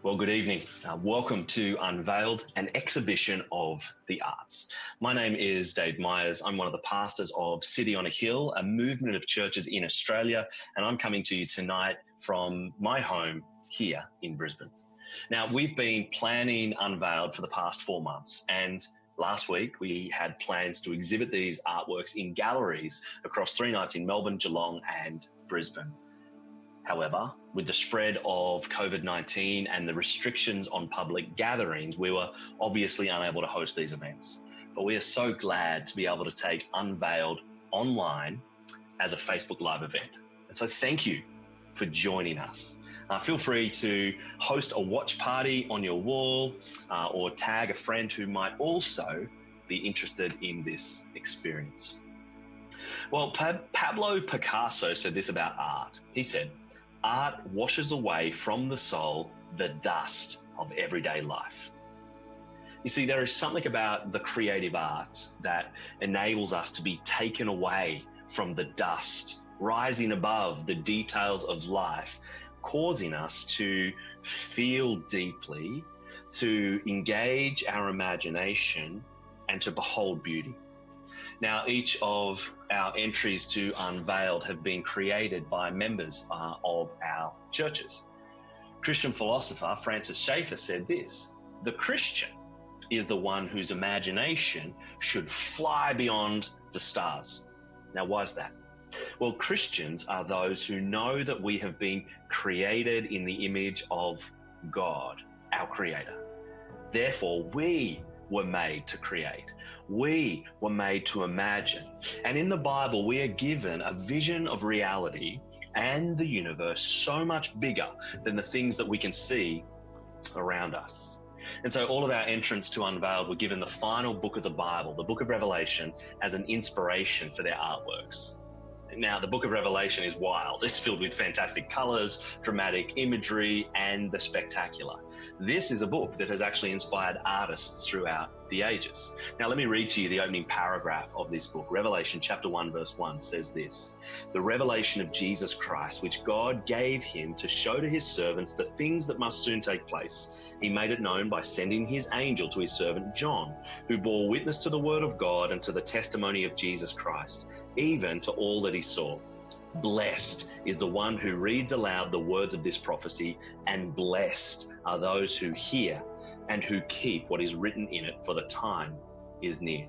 Well, good evening. Welcome to Unveiled, an exhibition of the arts. My name is Dave Myers. I'm one of the pastors of City on a Hill, a movement of churches in Australia, and I'm coming to you tonight from my home here in Brisbane. Now, we've been planning Unveiled for the past 4 months, and last week we had plans to exhibit these artworks in galleries across 3 nights in Melbourne, Geelong and Brisbane. However, with the spread of COVID-19 and the restrictions on public gatherings, we were obviously unable to host these events. But we are so glad to be able to take Unveiled online as a Facebook Live event. And so thank you for joining us. Feel free to host a watch party on your wall or tag a friend who might also be interested in this experience. Well, Pablo Picasso said this about art. He said, "Art washes away from the soul the dust of everyday life." You see, there is something about the creative arts that enables us to be taken away from the dust, rising above the details of life, causing us to feel deeply, to engage our imagination, and to behold beauty. Now, each of our entries to Unveiled have been created by members of our churches. Christian philosopher Francis Schaeffer said this: "The Christian is the one whose imagination should fly beyond the stars." Now, why is that? Well, Christians are those who know that we have been created in the image of God, our Creator. Therefore, we were made to create. We were made to imagine. And in the Bible, we are given a vision of reality and the universe so much bigger than the things that we can see around us. And so all of our entrants to Unveiled were given the final book of the Bible, the book of Revelation, as an inspiration for their artworks. Now, the book of Revelation is wild. It's filled with fantastic colors, dramatic imagery, and the spectacular. This is a book that has actually inspired artists throughout the ages. Now, let me read to you the opening paragraph of this book. Revelation chapter 1, verse 1 says this: "The revelation of Jesus Christ, which God gave him to show to his servants the things that must soon take place. He made it known by sending his angel to his servant John, who bore witness to the word of God and to the testimony of Jesus Christ, even to all that he saw. Blessed is the one who reads aloud the words of this prophecy, and blessed are those who hear and who keep what is written in it, for the time is near."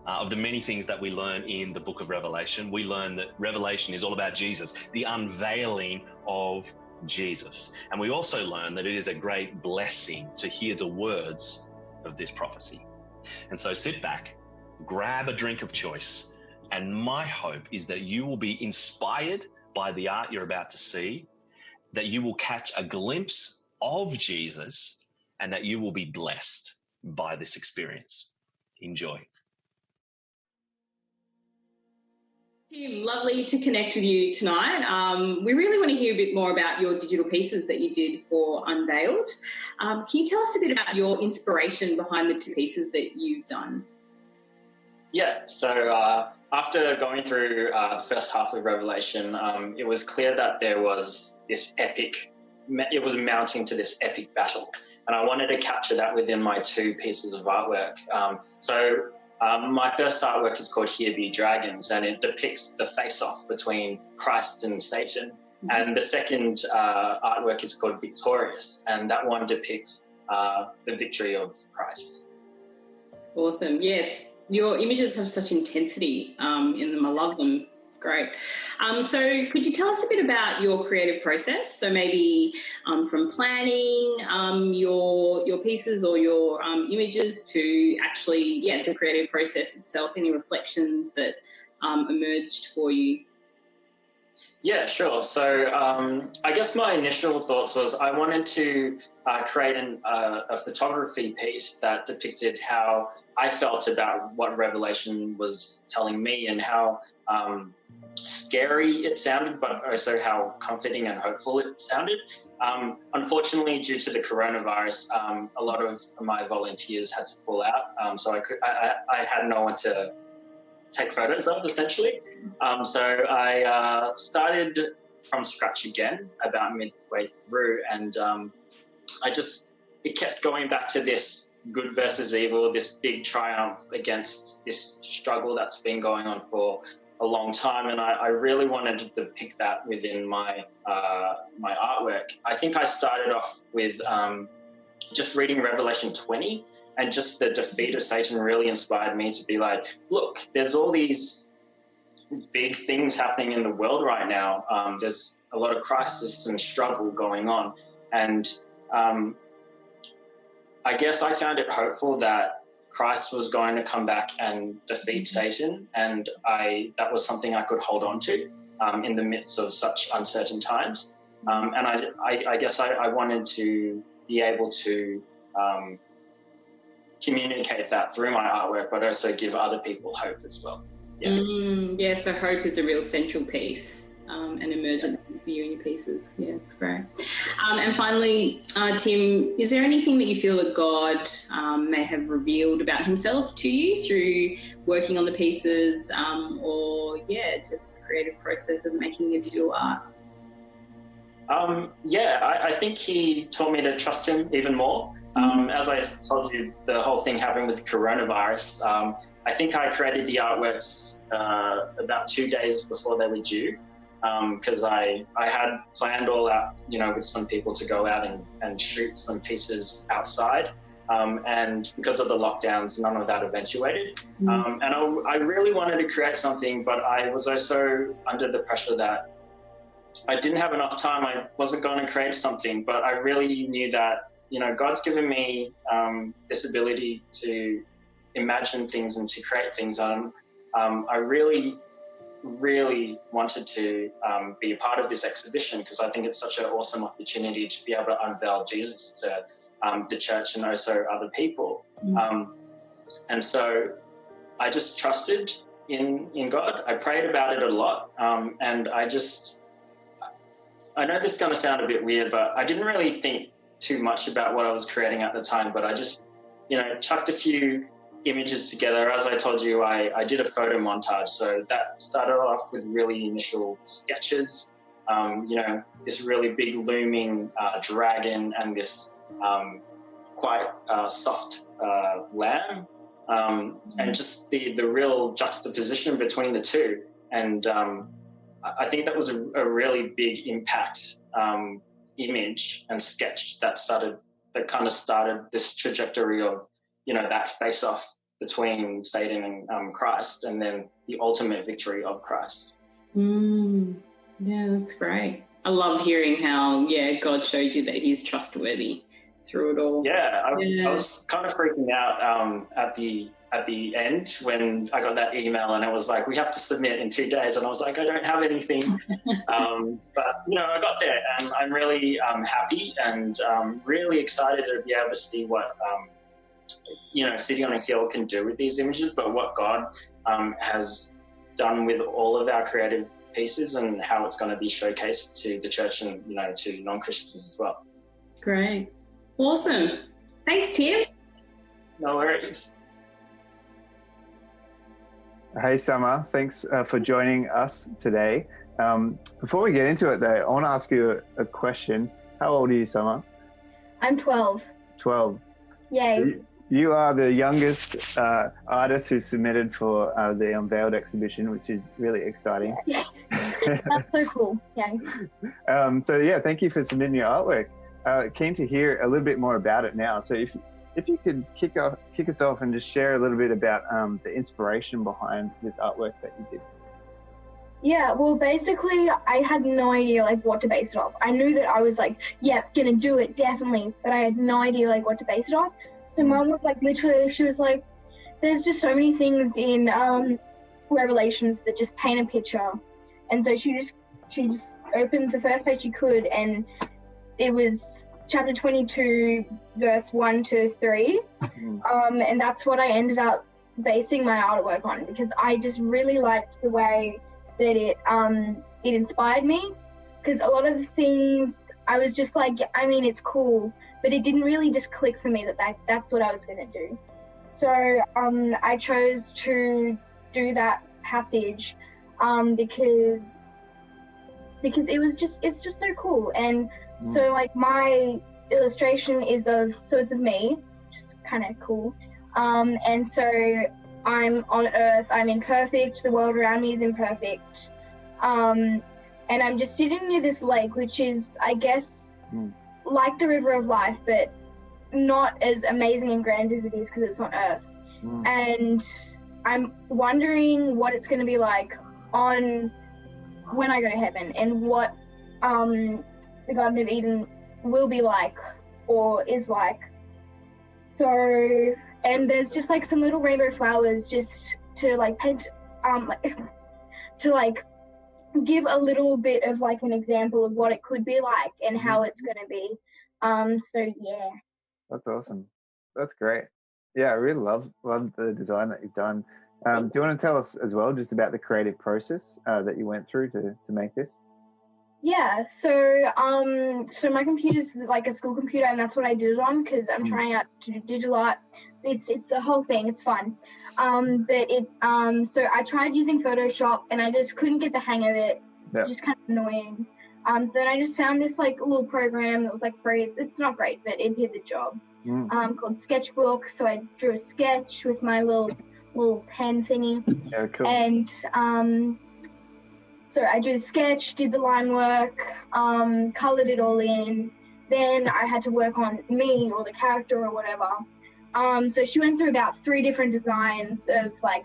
Of the many things that we learn in the book of Revelation, we learn that Revelation is all about Jesus, the unveiling of Jesus. And we also learn that it is a great blessing to hear the words of this prophecy. And so sit back, grab a drink of choice, and my hope is that you will be inspired by the art you're about to see, that you will catch a glimpse of Jesus, and that you will be blessed by this experience. Enjoy. Lovely to connect with you tonight. We really want to hear a bit more about your digital pieces that you did for Unveiled. Can you tell us a bit about your inspiration behind the 2 pieces that you've done? Yeah, so after going through the first half of Revelation, it was clear that there was this epic, it was mounting to this epic battle. And I wanted to capture that within my 2 pieces of artwork. My first artwork is called Here Be Dragons, and it depicts the face-off between Christ and Satan. Mm-hmm. And the second artwork is called Victorious, and that one depicts the victory of Christ. Awesome. Yeah, your images have such intensity in them. I love them. Great. So could you tell us a bit about your creative process? So maybe from planning your pieces or your images to actually, the creative process itself, any reflections that emerged for you? Yeah, sure. So I guess my initial thoughts was I wanted to create a photography piece that depicted how I felt about what Revelation was telling me and how scary it sounded, but also how comforting and hopeful it sounded. Unfortunately, due to the coronavirus, a lot of my volunteers had to pull out, so I had no one to take photos of, essentially. So I started from scratch again about midway through, and it kept going back to this good versus evil, this big triumph against this struggle that's been going on for a long time. And I really wanted to depict that within my artwork. I think I started off with just reading Revelation 20, and just the defeat of Satan really inspired me to be like, look, there's all these big things happening in the world right now. There's a lot of crisis and struggle going on. And I guess I found it hopeful that Christ was going to come back and defeat Satan, and that was something I could hold on to in the midst of such uncertain times. And I guess I wanted to be able to communicate that through my artwork, but also give other people hope as well. Yeah. So hope is a real central piece. An emergent for you in your pieces. Yeah, it's great. And finally, Tim, is there anything that you feel that God may have revealed about himself to you through working on the pieces, or just the creative process of making your digital art? I think he taught me to trust him even more. As I told you, the whole thing happened with coronavirus. I think I created the artworks about 2 days before they were due. Because I had planned all out, with some people to go out and shoot some pieces outside. And because of the lockdowns, none of that eventuated. And I really wanted to create something, but I was also under the pressure that I didn't have enough time. I wasn't going to create something, but I really knew that, God's given me this ability to imagine things and to create things. I really wanted to be a part of this exhibition, because I think it's such an awesome opportunity to be able to unveil Jesus to the church and also other people. And so I just trusted in God. I prayed about it a lot. And I know this is going to sound a bit weird, but I didn't really think too much about what I was creating at the time, but I just, chucked a few images together. As I told you, I did a photo montage. So that started off with really initial sketches, this really big looming dragon and this quite soft lamb, and just the real juxtaposition between the two. And I think that was a really big impact image and sketch that kind of started this trajectory of, that face-off between Satan and Christ, and then the ultimate victory of Christ. Yeah, that's great. I love hearing how, God showed you that he's trustworthy through it all. Yeah, I was kind of freaking out at the end when I got that email, and it was like, we have to submit in 2 days. And I was like, I don't have anything. But, I got there, and I'm really happy and really excited to be able to see what City on a Hill can do with these images, but what God has done with all of our creative pieces and how it's going to be showcased to the church and, to non-Christians as well. Great. Awesome. Thanks, Tim. No worries. Hey, Summer. Thanks for joining us today. Before we get into it, though, I want to ask you a question. How old are you, Summer? I'm 12. 12. Yay. So you are the youngest artist who submitted for the Unveiled exhibition, which is really exciting. Yeah. That's so cool. Yay. Thank you for submitting your artwork. Keen to hear a little bit more about it now. So if you could kick us off and just share a little bit about the inspiration behind this artwork that you did. Yeah, well, basically, I had no idea what to base it off. I knew that I was gonna do it definitely, but I had no idea what to base it off. So Mom was literally, she was like, there's just so many things in Revelations that just paint a picture, and so she just opened the first page she could, and it was chapter 22, verse 1 to 3, and that's what I ended up basing my artwork on, because I just really liked the way that it inspired me, because a lot of the things I was just it's cool, but it didn't really just click for me that's what I was going to do. So I chose to do that passage because it's just so cool. And so my illustration is it's of me, which is kind of cool. And so I'm on Earth, I'm imperfect, the world around me is imperfect. And I'm just sitting near this lake, which is, I guess, like the river of life, but not as amazing and grand as it is because it's on Earth. And I'm wondering what it's going to be like on when I go to heaven, and what the Garden of Eden will be like or is like. So, and there's just like some little rainbow flowers just to like paint, to like give a little bit of like an example of what it could be like and how it's going to be. So yeah. That's awesome. That's great. Yeah, I really love the design that you've done. Do you want to tell us as well just about the creative process that you went through to make this? Yeah, so my computer's like a school computer, and that's what I did it on because I'm trying out to do digital art. It's a whole thing. It's fun. So I tried using Photoshop, and I just couldn't get the hang of it. Yeah. It's just kind of annoying. So then I just found this like little program that was like free. It's not great, but it did the job. Called Sketchbook. So I drew a sketch with my little pen thingy. Yeah, cool. And so I drew the sketch, did the line work, colored it all in. Then I had to work on me or the character or whatever. So she went through about 3 different designs of like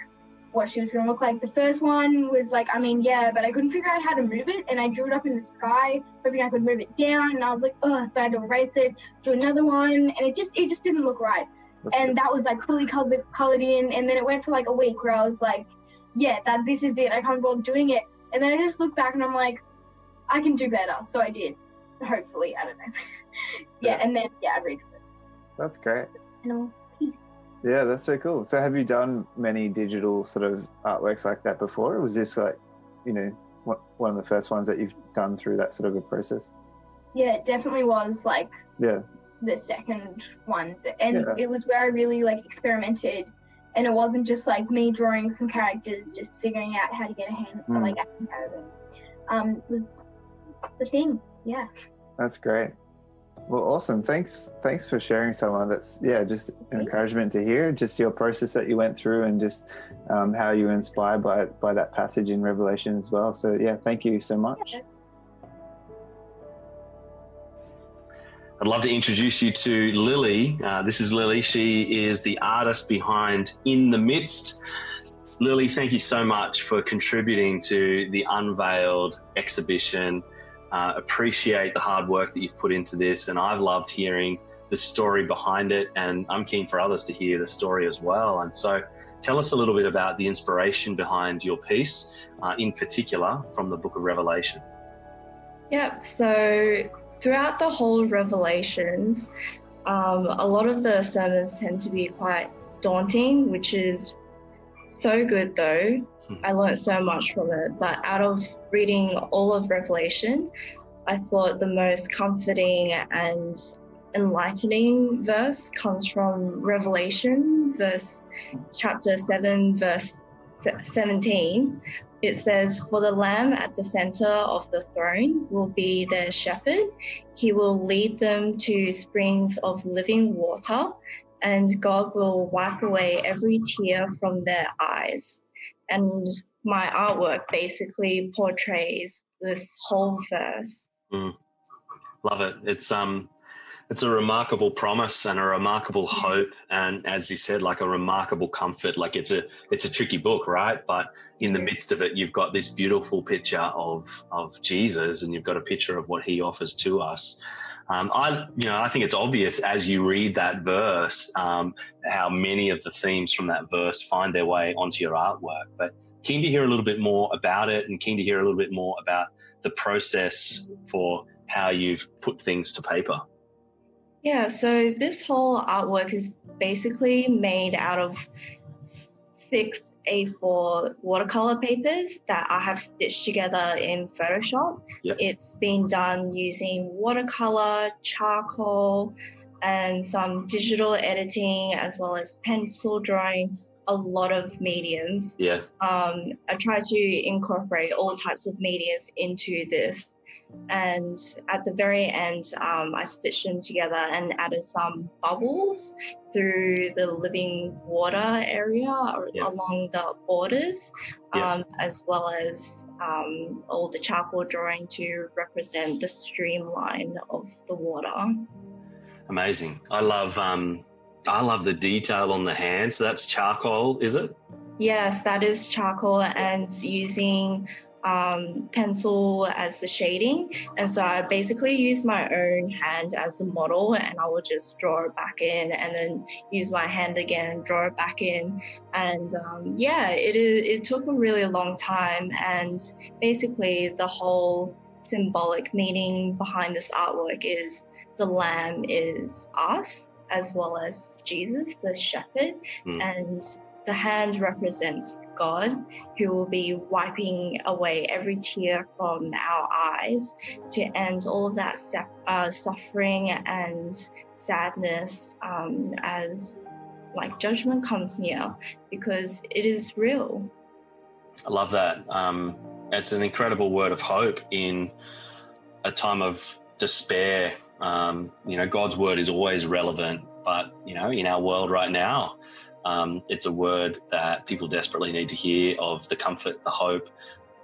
what she was going to look like. The first one was like, but I couldn't figure out how to move it, and I drew it up in the sky, hoping I could move it down, and I was like, so I had to erase it, do another one, and it just didn't look right. That was like fully colored in, and then it went for like a week where I was like, this is it, I can't bother doing it. And then I just looked back and I'm like, I can do better. So I did, hopefully, I don't know. And then I read it. That's great. Peace. Yeah, that's so cool. So have you done many digital sort of artworks like that before? Or was this like, one of the first ones that you've done through that sort of a process? Yeah, it definitely was like the second one. And it was where I really like experimented. And it wasn't just like me drawing some characters, just figuring out how to get a hand or like acting out of them. It was the thing. Yeah. That's great. Well, awesome. Thanks for sharing someone. That's just an encouragement to hear, just your process that you went through and just how you were inspired by that passage in Revelation as well. So thank you so much. I'd love to introduce you to Lily. This is Lily. She is the artist behind In the Midst. Lily, thank you so much for contributing to the Unveiled exhibition. Appreciate the hard work that you've put into this, and I've loved hearing the story behind it, and I'm keen for others to hear the story as well. And so tell us a little bit about the inspiration behind your piece, in particular from the book of Revelation. So throughout the whole Revelations, a lot of the sermons tend to be quite daunting, which is so good though. I learned so much from it. But out of reading all of Revelation, I thought the most comforting and enlightening verse comes from Revelation, chapter 7, verse 17. It says, "For the Lamb at the center of the throne will be their shepherd. He will lead them to springs of living water, and God will wipe away every tear from their eyes." And my artwork basically portrays this whole verse. Love it. It's a remarkable promise and a remarkable hope, and as you said, like a remarkable comfort. Like it's a tricky book, right? But in the midst of it, you've got this beautiful picture of Jesus, and you've got a picture of what he offers to us. I think it's obvious as you read that verse how many of the themes from that verse find their way onto your artwork. But keen to hear a little bit more about it, and keen to hear a little bit more about the process for how you've put things to paper. So this whole artwork is basically made out of 6 A4 watercolor papers that I have stitched together in Photoshop. Yep. It's been done using watercolor, charcoal, and some digital editing, as well as pencil drawing, a lot of mediums. I try to incorporate all types of mediums into this. And at the very end, I stitched them together and added some bubbles through the living water area along the borders, as well as all the charcoal drawing to represent the streamline of the water. Amazing. I love the detail on the hand. So that's charcoal, is it? Yes, that is charcoal, and using pencil as the shading. And so I basically use my own hand as the model, and I will just draw it back in and then use my hand again and draw it back in. And it took a really long time, and basically the whole symbolic meaning behind this artwork is the lamb is us as well as Jesus, the shepherd, and the hand represents God, who will be wiping away every tear from our eyes to end all of that suffering and sadness as like judgment comes near, because it is real. I love that. It's an incredible word of hope in a time of despair. God's word is always relevant, but, in our world right now, it's a word that people desperately need to hear, of the comfort, the hope,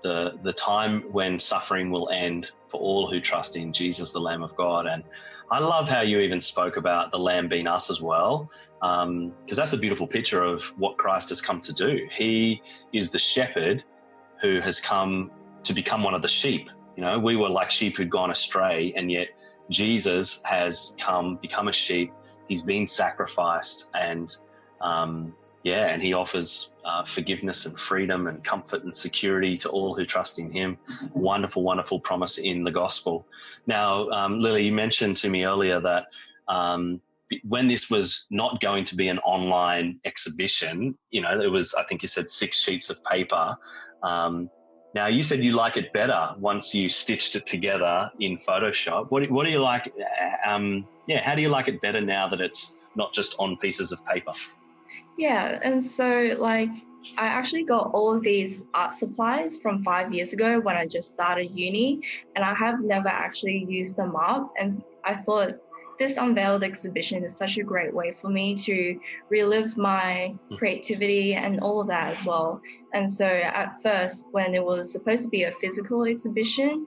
the time when suffering will end for all who trust in Jesus, the Lamb of God. And I love how you even spoke about the Lamb being us as well, because that's a beautiful picture of what Christ has come to do. He is the shepherd who has come to become one of the sheep. We were like sheep who'd gone astray, and yet Jesus has become a sheep. He's been sacrificed, and and he offers forgiveness and freedom and comfort and security to all who trust in him. Wonderful, wonderful promise in the gospel. Now, Lily, you mentioned to me earlier that when this was not going to be an online exhibition, it was, I think you said 6 sheets of paper. Now, you said you like it better once you stitched it together in Photoshop. What do you like? How do you like it better now that it's not just on pieces of paper? Yeah, and so I actually got all of these art supplies from 5 years ago when I just started uni, and I have never actually used them up. And I thought this Unveiled exhibition is such a great way for me to relive my creativity and all of that as well. And so at first, when it was supposed to be a physical exhibition,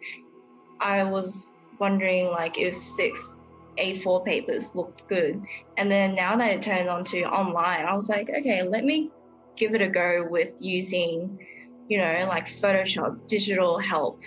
I was wondering if 6 A4 papers looked good. And then now that it turned on to online, I was like, okay, let me give it a go with using, Photoshop, digital help.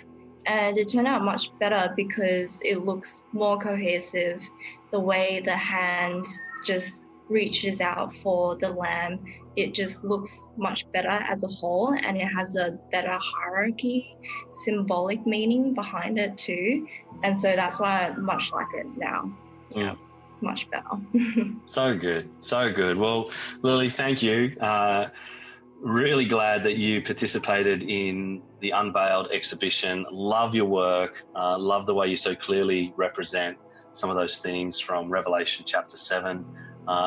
And it turned out much better because it looks more cohesive. The way the hand just reaches out for the lamb, it just looks much better as a whole, and it has a better hierarchy, symbolic meaning behind it too. And so that's why I much like it now. Yeah, much better. So good. So good. Well, Lily, thank you. Really glad that you participated in the Unveiled exhibition. Love your work. Love the way you so clearly represent some of those themes from Revelation chapter 7.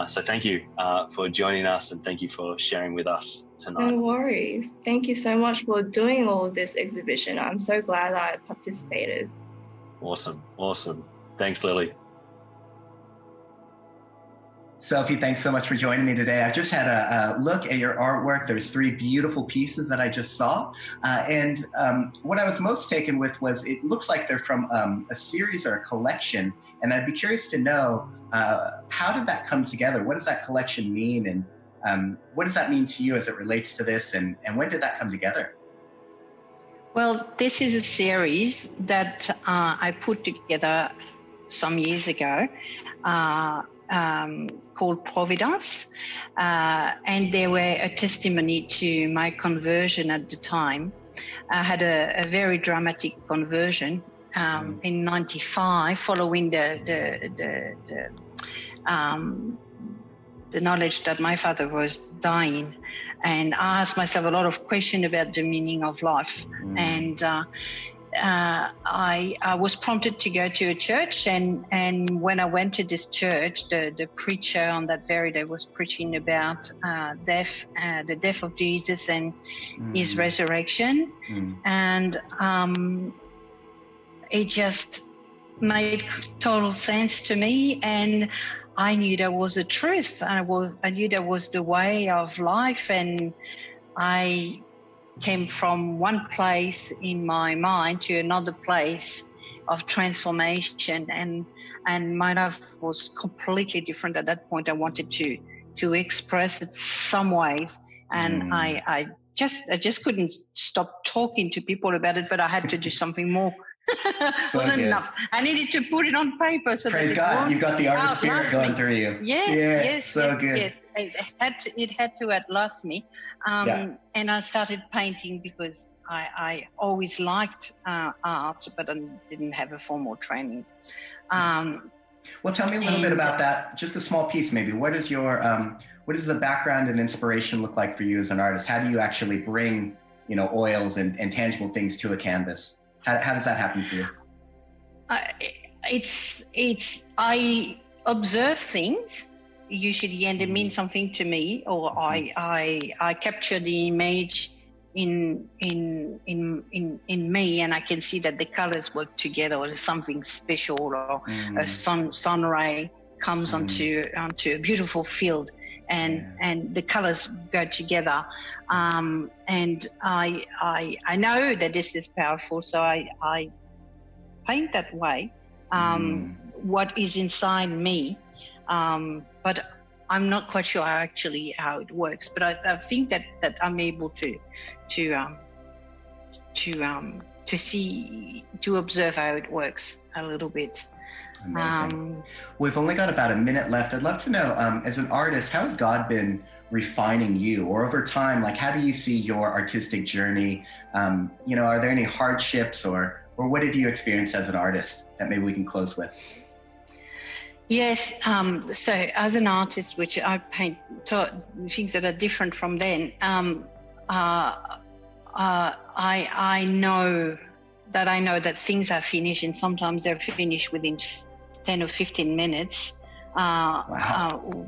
So thank you for joining us, and thank you for sharing with us tonight. No worries. Thank you so much for doing all of this exhibition. I'm so glad I participated. Awesome. Thanks, Lily. Sophie, thanks so much for joining me today. I've just had a look at your artwork. There's 3 beautiful pieces that I just saw. And what I was most taken with was it looks like they're from a series or a collection. And I'd be curious to know, how did that come together? What does that collection mean? And what does that mean to you as it relates to this? And when did that come together? Well, this is a series that I put together some years ago. Called Providence, and they were a testimony to my conversion at the time. I had a very dramatic conversion in '95, following the knowledge that my father was dying, and I asked myself a lot of questions about the meaning of life. And I was prompted to go to a church, and when I went to this church, the preacher on that very day was preaching about death, the death of Jesus and his resurrection. And it just made total sense to me, and I knew there was a truth. I knew there was the way of life, and I came from one place in my mind to another place of transformation, and my life was completely different at that point. I wanted to express it some ways, and I just couldn't stop talking to people about it, but I had to do something more. Wasn't enough. I needed to put it on paper. So praise God, you've got the artist spirit going through you. Yes, good. Yes. It had to outlast me, and I started painting because I always liked art, but I didn't have a formal training. Well, tell me a little bit about that. Just a small piece, maybe. What does the background and inspiration look like for you as an artist? How do you actually bring, oils and tangible things to a canvas? How does that happen for you? I observe things usually, and they mean something to me, or I capture the image in me, and I can see that the colors work together, or there's something special, or a sun ray comes onto a beautiful field, and the colors go together, and I know that this is powerful, so I paint that way. What is inside me, but I'm not quite sure how it works, but I think that I'm able to observe how it works a little bit. Amazing. We've only got about a minute left. I'd love to know, as an artist, how has God been refining you, or over time, like, how do you see your artistic journey? Are there any hardships, or what have you experienced as an artist that maybe we can close with? Yes, so as an artist, which I paint things that are different from then, I know that things are finished, and sometimes they're finished within 10 or 15 minutes. Wow.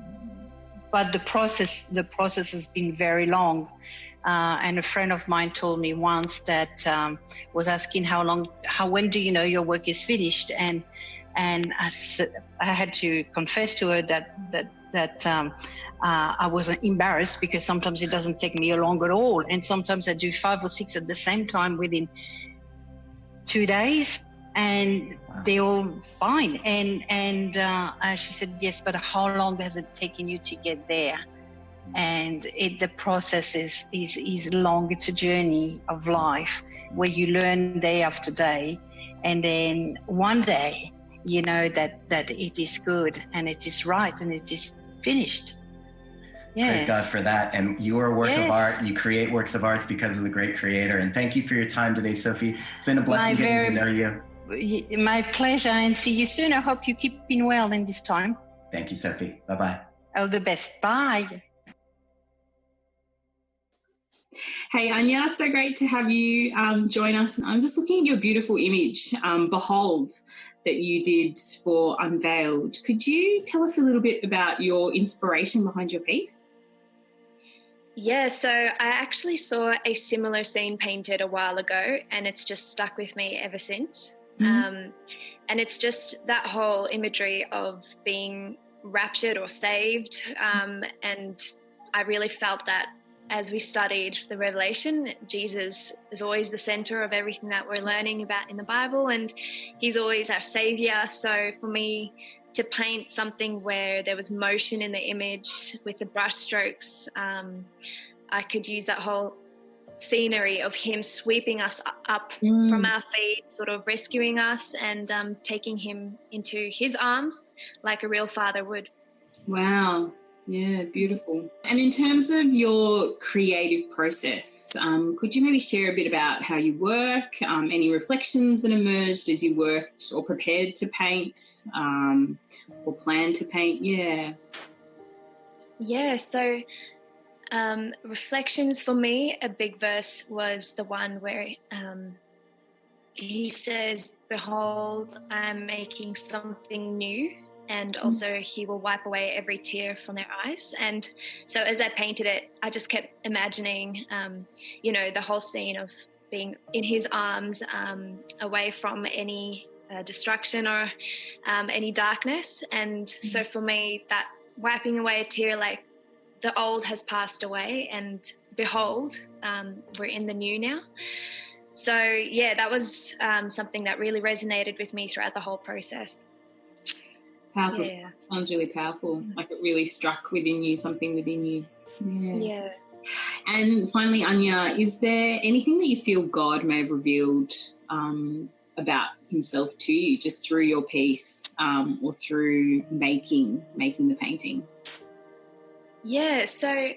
But the process has been very long. And a friend of mine told me once that was asking when do you know your work is finished? And I had to confess to her that I was embarrassed, because sometimes it doesn't take me long at all, and sometimes I do 5 or 6 at the same time within 2 days, and they're all fine. And she said, yes, but how long has it taken you to get there? And the process is long. It's a journey of life where you learn day after day, and then one day you know that it is good and it is right and it is finished. Yes. Praise God for that. And you are a work of art. You create works of art because of the great Creator. And thank you for your time today, Sophie. It's been a blessing getting to know you. My pleasure, and see you soon. I hope you're keeping well in this time. Thank you, Sophie. Bye-bye. All the best. Bye. Hey, Anya, so great to have you join us. I'm just looking at your beautiful image, Behold, that you did for Unveiled. Could you tell us a little bit about your inspiration behind your piece? Yeah, so I actually saw a similar scene painted a while ago, and it's just stuck with me ever since. And it's just that whole imagery of being raptured or saved. And I really felt that as we studied the Revelation, Jesus is always the center of everything that we're learning about in the Bible, and he's always our savior. So for me to paint something where there was motion in the image with the brush strokes, I could use that whole scenery of him sweeping us up from our feet, sort of rescuing us and taking him into his arms like a real father would. Wow. Yeah, beautiful. And in terms of your creative process, could you maybe share a bit about how you work, any reflections that emerged as you worked or prepared to paint or planned to paint? Yeah, so reflections for me, a big verse was the one where he says, "Behold, I'm making something new. And also he will wipe away every tear from their eyes." And so as I painted it, I just kept imagining, the whole scene of being in his arms, away from any destruction or any darkness. And so for me, that wiping away a tear, like the old has passed away and behold, we're in the new now. So yeah, that was something that really resonated with me throughout the whole process. Powerful. Yeah. Sounds really powerful. Like it really struck within you, something within you. Yeah. And finally, Anya, is there anything that you feel God may have revealed about himself to you just through your piece or through making the painting? Yeah, so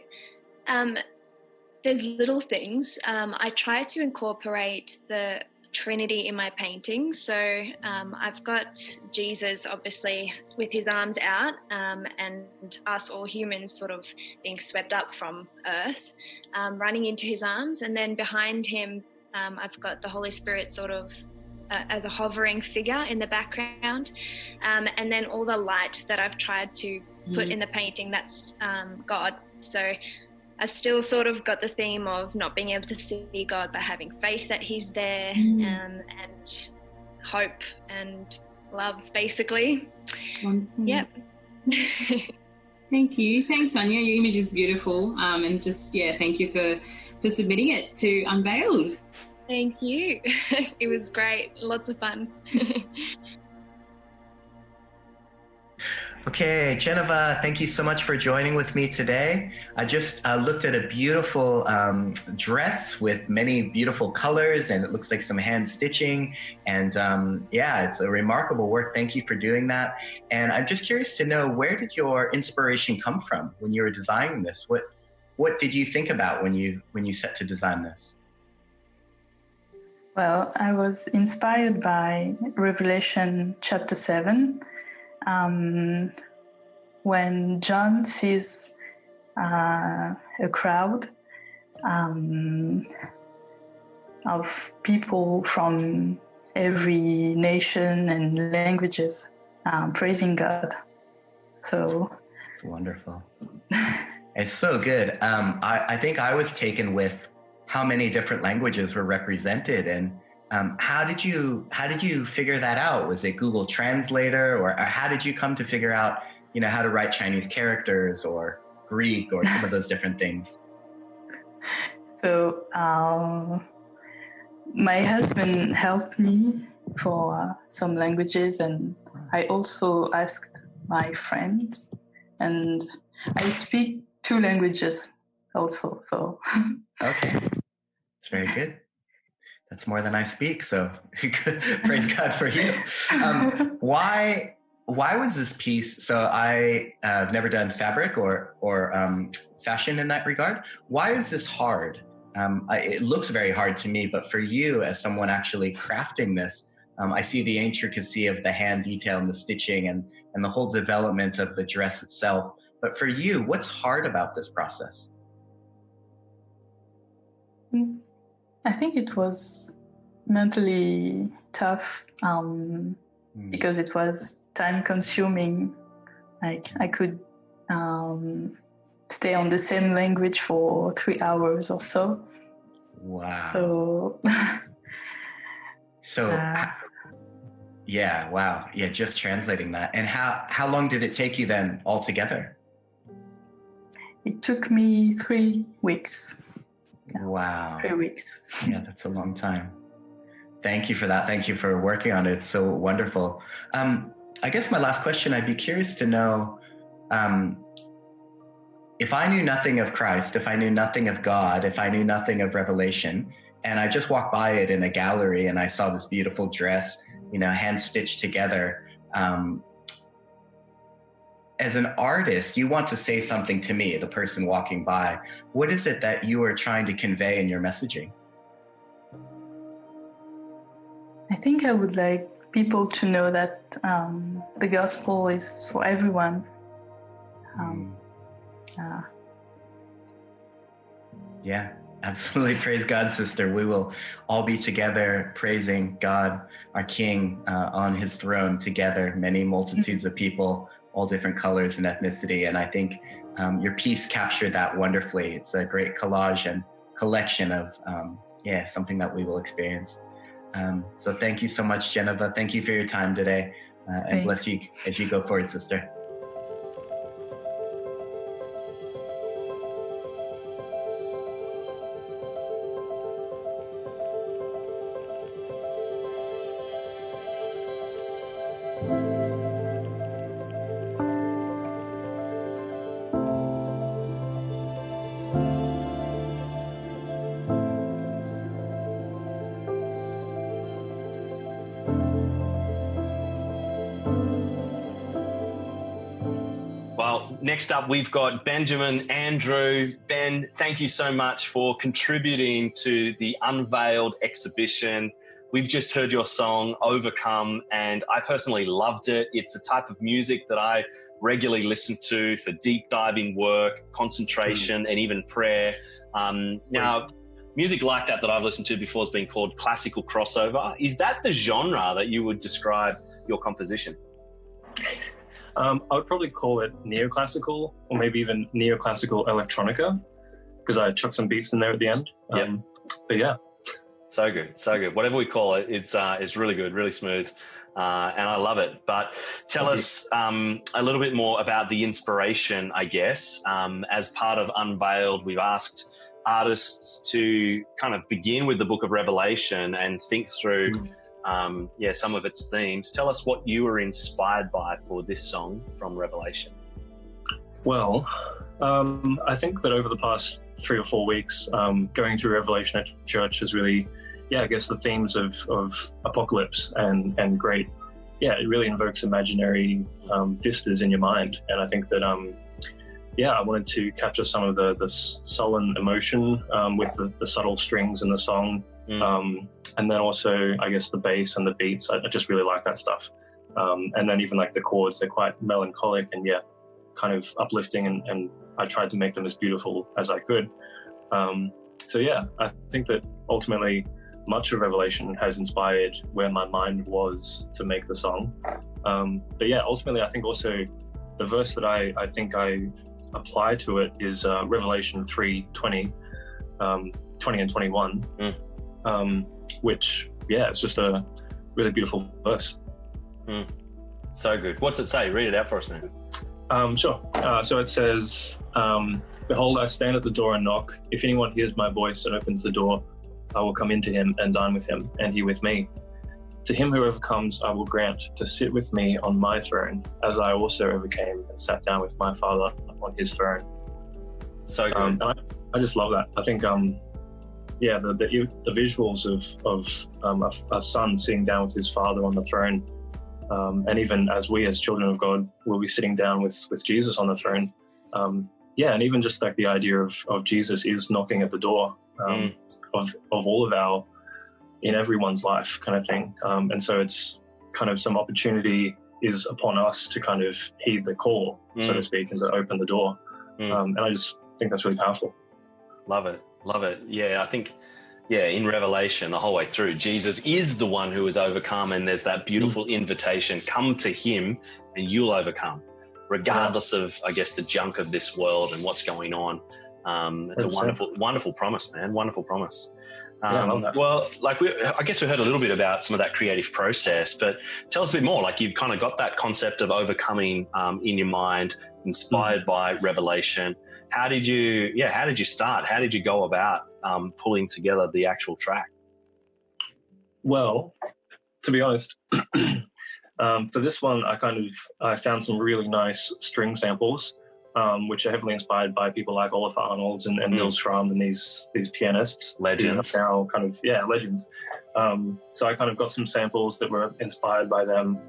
there's little things. I try to incorporate the Trinity in my paintings. So I've got Jesus, obviously, with his arms out, and us all humans sort of being swept up from earth, running into his arms. And then behind him, I've got the Holy Spirit sort of as a hovering figure in the background. And then all the light that I've tried to put in the painting, that's God. So I've still sort of got the theme of not being able to see God, but having faith that he's there, and hope and love, basically. Yep. Thank you. Thanks, Anya. Your image is beautiful. And just, thank you for submitting it to Unveiled. Thank you. It was great. Lots of fun. Okay, Geneva, thank you so much for joining with me today. I just looked at a beautiful dress with many beautiful colors, and it looks like some hand stitching. And it's a remarkable work. Thank you for doing that. And I'm just curious to know, where did your inspiration come from when you were designing this? What did you think about when you set to design this? Well, I was inspired by Revelation chapter 7. When John sees a crowd of people from every nation and languages praising God. So it's wonderful. It's so good. I think I was taken with how many different languages were represented, and how did you figure that out? Was it Google Translator, or how did you come to figure out, how to write Chinese characters or Greek or some of those different things? So my husband helped me for some languages, and I also asked my friends, and I speak 2 languages also. So okay, that's very good. That's more than I speak, so praise God for you. Why was this piece? So I've never done fabric or fashion in that regard. Why is this hard? It looks very hard to me, but for you, as someone actually crafting this, I see the intricacy of the hand detail and the stitching and the whole development of the dress itself. But for you, what's hard about this process? I think it was mentally tough because it was time consuming. Like I could stay on the same language for 3 hours or so. Wow. So yeah, wow. Yeah, just translating that. And how long did it take you then altogether? It took me 3 weeks. Wow. 3 weeks. Yeah, that's a long time. Thank you for that. Thank you for working on it. It's so wonderful. I guess my last question, I'd be curious to know, if I knew nothing of Christ, if I knew nothing of God, if I knew nothing of Revelation, and I just walked by it in a gallery and I saw this beautiful dress, hand stitched together, as an artist, you want to say something to me, the person walking by. What is it that you are trying to convey in your messaging? I think I would like people to know that the gospel is for everyone. Yeah, absolutely. Praise God, sister. We will all be together praising God, our King, on his throne together, many multitudes of people, all different colors and ethnicity. And I think your piece captured that wonderfully. It's a great collage and collection of something that we will experience. So thank you so much, Geneva. Thank you for your time today, and bless you as you go forward, sister. Well, next up, we've got Benjamin, Andrew. Ben, thank you so much for contributing to the Unveiled exhibition. We've just heard your song, Overcome, and I personally loved it. It's a type of music that I regularly listen to for deep diving work, concentration, and even prayer. Now, music like that I've listened to before has been called classical crossover. Is that the genre that you would describe your composition? I would probably call it neoclassical, or maybe even neoclassical electronica, because I chuck some beats in there at the end. But yeah. So good, so good. Whatever we call it, it's really good, really smooth, and I love it. But tell us a little bit more about the inspiration, I guess. As part of Unveiled, we've asked artists to kind of begin with the book of Revelation and think through some of its themes. Tell us what you were inspired by for this song from Revelation. Well, I think that over the past 3 or 4 weeks, going through Revelation at church has really, I guess the themes of apocalypse and great, it really invokes imaginary vistas in your mind. And I think that, I wanted to capture some of the sullen emotion with the subtle strings in the song. And then also, I guess, the bass and the beats, I just really like that stuff. And then even like the chords, they're quite melancholic and kind of uplifting, and I tried to make them as beautiful as I could. I think that ultimately much of Revelation has inspired where my mind was to make the song. Ultimately I think also the verse that I think I apply to it is Revelation 3:20, 20 and 21, which, it's just a really beautiful verse. So good. What's it say? Read it out for us, man. Sure. So it says, "Behold, I stand at the door and knock. If anyone hears my voice and opens the door, I will come into him and dine with him, and he with me. To him who overcomes, I will grant to sit with me on my throne, as I also overcame and sat down with my Father on his throne." So good. I just love that. I think, the visuals of a son sitting down with his Father on the throne, and even as we as children of God will be sitting down with Jesus on the throne. And even just like the idea of Jesus is knocking at the door of all of in everyone's life kind of thing. And so it's kind of some opportunity is upon us to kind of heed the call, so to speak, and to open the door. And I just think that's really powerful. Love it. Yeah, I think, in Revelation, the whole way through, Jesus is the one who has overcome, and there's that beautiful invitation, come to him and you'll overcome, regardless of, I guess, the junk of this world and what's going on. It's a wonderful promise, man. Wonderful promise. Well, I guess we heard a little bit about some of that creative process, but tell us a bit more. Like, you've kind of got that concept of overcoming in your mind, inspired by Revelation. How did you start? How did you go about pulling together the actual track? Well, to be honest, for this one, I found some really nice string samples, which are heavily inspired by people like Oliver Arnold and Nils Fram and these pianists. Legends. Now legends. So I kind of got some samples that were inspired by them.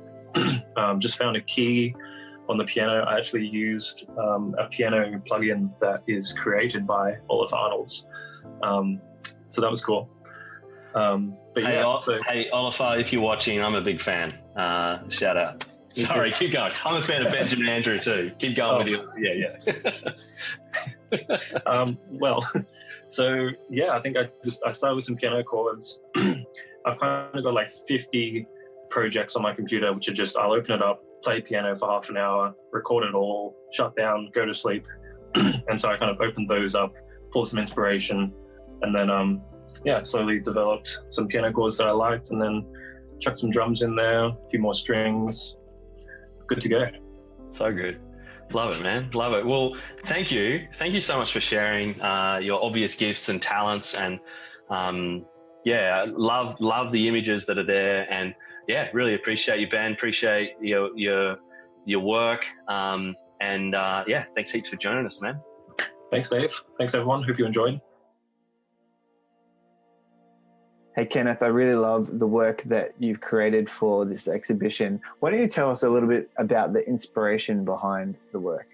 Just found a key on the piano. I actually used a piano plugin that is created by Oliver Arnold's. So that was cool. Hey, Oliver, if you're watching, I'm a big fan. Shout out. Sorry, keep going. I'm a fan of Benjamin Andrew too. Keep going with you. I think I started with some piano chords. I've kind of got like 50 projects on my computer, which are just, I'll open it up, play piano for half an hour, record it all, shut down, go to sleep. And so I kind of opened those up, pulled some inspiration, and then yeah, slowly developed some piano chords that I liked, and then chucked some drums in there, a few more strings. Good to go. So good. Love it, man. Love it. Well, thank you. Thank you so much for sharing your obvious gifts and talents, and love the images that are there, and really appreciate you, Ben. Appreciate your work, thanks heaps for joining us, man. Thanks, Dave. Thanks, everyone. Hope you enjoyed. Hey, Kenneth, I really love the work that you've created for this exhibition. Why don't you tell us a little bit about the inspiration behind the work?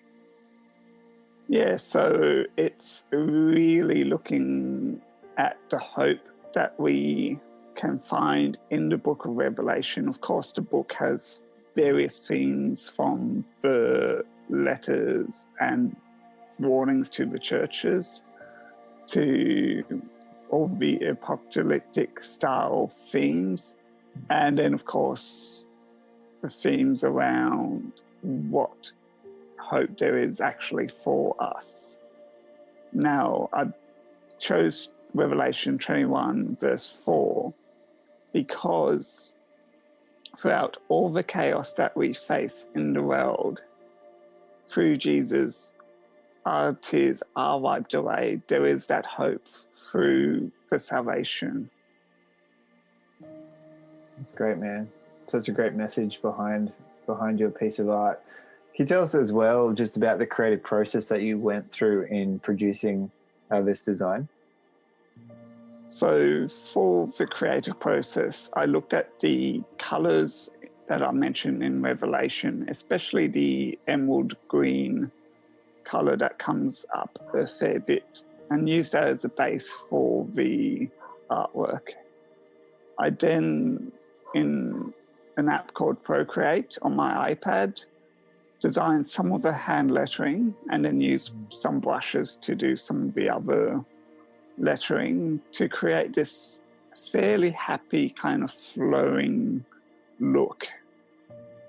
Yeah, so it's really looking at the hope that we can find in the book of Revelation. Of course, the book has various themes, from the letters and warnings to the churches to all the apocalyptic style themes, and then of course the themes around what hope there is actually for us. Now, I chose Revelation 21 verse 4 because throughout all the chaos that we face in the world, through Jesus, our tears are wiped away. There is that hope through the salvation. That's great, man. Such a great message behind your piece of art. Can you tell us as well just about the creative process that you went through in producing this design? So for the creative process, I looked at the colours that I mentioned in Revelation, especially the emerald green colour that comes up a fair bit, and used that as a base for the artwork. I then, in an app called Procreate on my iPad, designed some of the hand lettering and then used some brushes to do some of the other lettering to create this fairly happy kind of flowing look.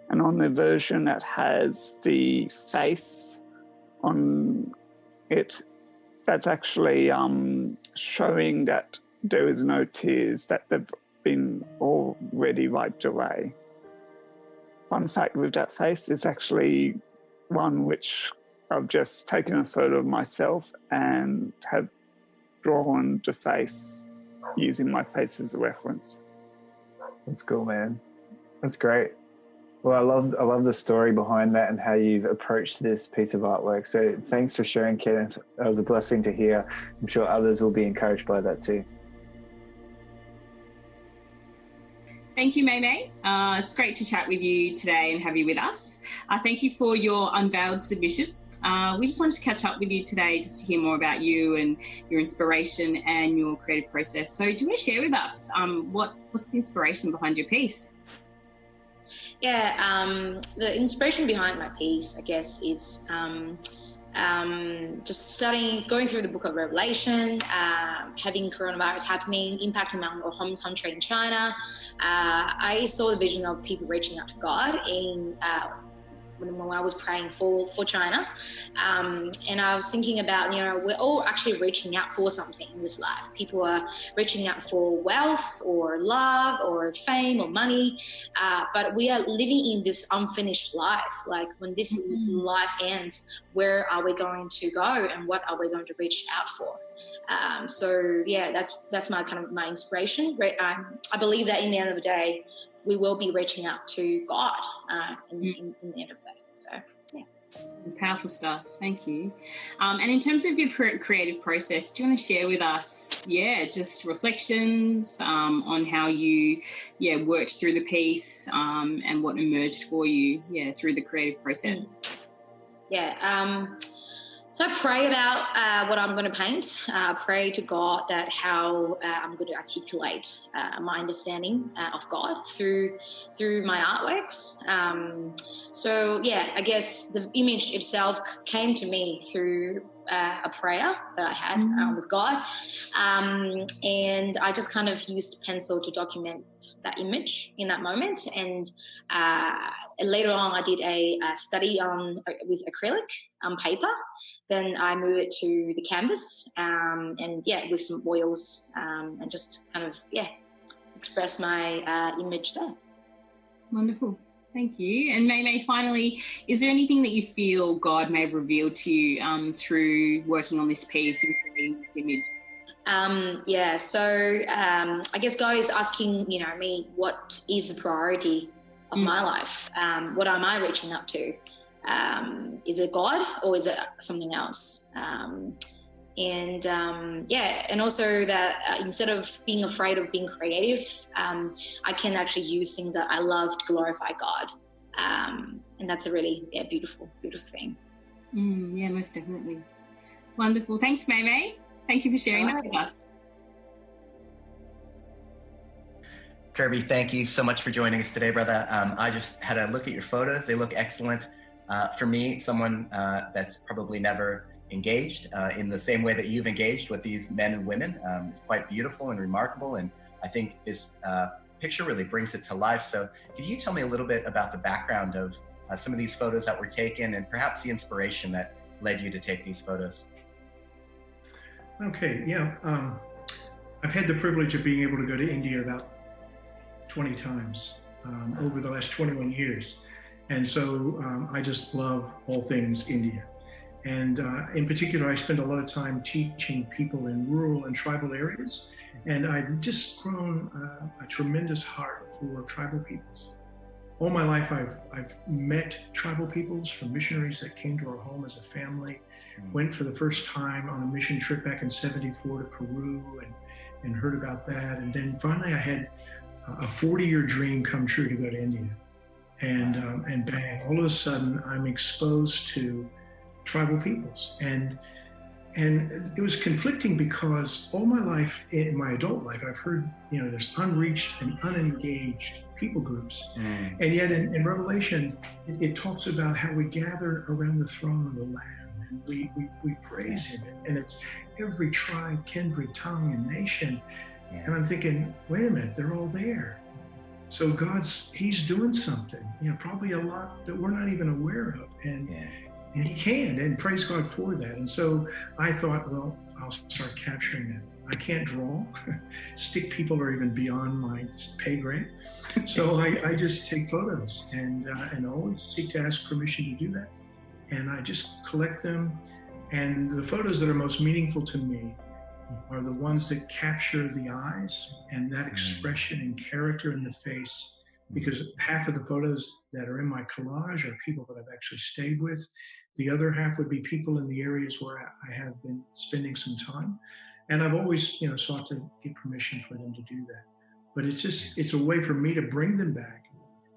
And on the version that has the face on it, that's actually showing that there is no tears, that they've been already wiped away. Fun fact with that face is actually one which I've just taken a photo of myself and have drawn the face using my face as a reference. That's cool, man. That's great. Well, I love the story behind that and how you've approached this piece of artwork. So thanks for sharing, Kenneth. That was a blessing to hear. I'm sure others will be encouraged by that too. Thank you, May. It's great to chat with you today and have you with us. Thank you for your Unveiled submission. We just wanted to catch up with you today just to hear more about you and your inspiration and your creative process. So do you want to share with us what's the inspiration behind your piece? Yeah, the inspiration behind my piece, I guess, is just going through the book of Revelation, having coronavirus happening, impacting my home country in China. I saw the vision of people reaching out to God when I was praying for China. And I was thinking about, we're all actually reaching out for something in this life. People are reaching out for wealth or love or fame or money, but we are living in this unfinished life. Like when this life ends, where are we going to go and what are we going to reach out for? So yeah, that's my inspiration. I believe that in the end of the day, we will be reaching out to God in the end of the day. So, yeah. Powerful stuff. Thank you. And in terms of your creative process, do you want to share with us, just reflections on how you, worked through the piece and what emerged for you, through the creative process? So I pray about what I'm going to paint. Pray to God that how I'm going to articulate my understanding of God through my artworks. I guess the image itself came to me through a prayer that I had with God. And I just kind of used pencil to document that image in that moment. And later on, I did a study with acrylic paper. Then I moved it to the canvas and with some oils and just kind of, express my image there. Wonderful. Thank you. And May, finally, is there anything that you feel God may have revealed to you through working on this piece and creating this image? So I guess God is asking, me, what is the priority of my life? What am I reaching up to? Is it God or is it something else? And also that instead of being afraid of being creative, I can actually use things that I love to glorify God. And that's a really beautiful, beautiful thing. Most definitely. Wonderful. Thanks, May. Thank you for sharing that with us. Kirby, thank you so much for joining us today, brother. I just had a look at your photos. They look excellent. For me, someone that's probably never engaged in the same way that you've engaged with these men and women. It's quite beautiful and remarkable, and I think this picture really brings it to life. So could you tell me a little bit about the background of some of these photos that were taken and perhaps the inspiration that led you to take these photos? Okay, I've had the privilege of being able to go to India about 20 times over the last 21 years. And so I just love all things India. And in particular, I spend a lot of time teaching people in rural and tribal areas. And I've just grown a tremendous heart for tribal peoples. All my life, I've met tribal peoples from missionaries that came to our home as a family, went for the first time on a mission trip back in '74 to Peru and heard about that. And then finally I had a 40-year dream come true to go to India. And bang, all of a sudden I'm exposed to tribal peoples. And it was conflicting because all my life, in my adult life, I've heard, there's unreached and unengaged people groups. And yet in Revelation, it talks about how we gather around the throne of the Lamb and we praise him. And it's every tribe, kindred, tongue, and nation. And I'm thinking, wait a minute, they're all there. So he's doing something, probably a lot that we're not even aware of. And he can, and praise God for that. And so I thought, well, I'll start capturing that. I can't draw. Stick people are even beyond my pay grade. So I just take photos and always seek to ask permission to do that. And I just collect them. And the photos that are most meaningful to me are the ones that capture the eyes and that expression and character in the face, because half of the photos that are in my collage are people that I've actually stayed with. The other half would be people in the areas where I have been spending some time. And I've always, sought to get permission for them to do that. But it's a way for me to bring them back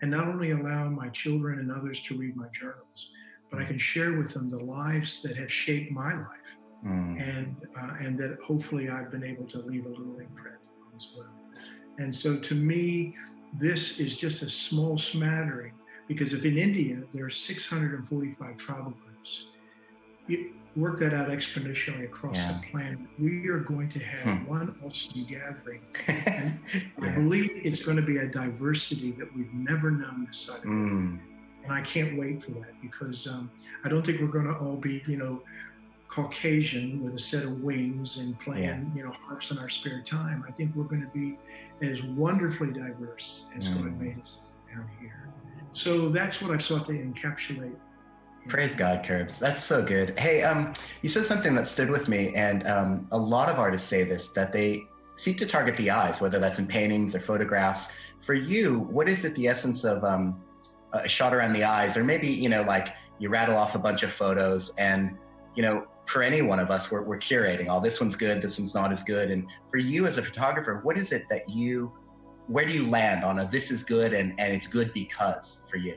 and not only allow my children and others to read my journals, but I can share with them the lives that have shaped my life. And that hopefully I've been able to leave a little imprint as well. And so to me, this is just a small smattering, because if in India there are 645 tribal groups, you work that out exponentially across the planet, we are going to have one awesome gathering. And I believe it's going to be a diversity that we've never known this side of the world. And I can't wait for that, because I don't think we're going to all be, Caucasian with a set of wings and playing, harps in our spare time. I think we're going to be as wonderfully diverse as God made us down here. So that's what I've sought to encapsulate. Praise God, Curbs. That's so good. Hey, you said something that stood with me, and a lot of artists say this, that they seek to target the eyes, whether that's in paintings or photographs. For you, what is it, the essence of a shot around the eyes, or maybe, like you rattle off a bunch of photos and, for any one of us, we're curating, this one's good, this one's not as good. And for you as a photographer, what is it that where do you land on this is good and it's good because for you?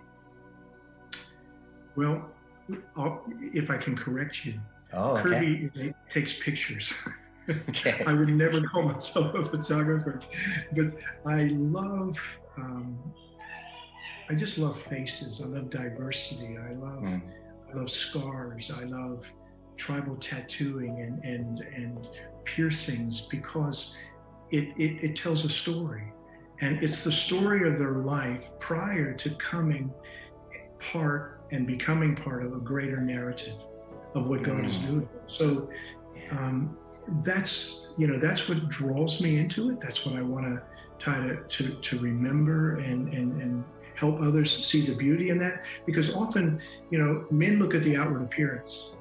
Well, if I can correct you, Kirby takes pictures. Okay. I would never call myself a photographer, but I just love faces. I love diversity. I love scars. I love tribal tattooing and piercings, because it tells a story. And it's the story of their life prior to becoming part of a greater narrative of what God is doing. So that's what draws me into it. That's what I want to try to remember and help others see the beauty in that. Because often, men look at the outward appearance,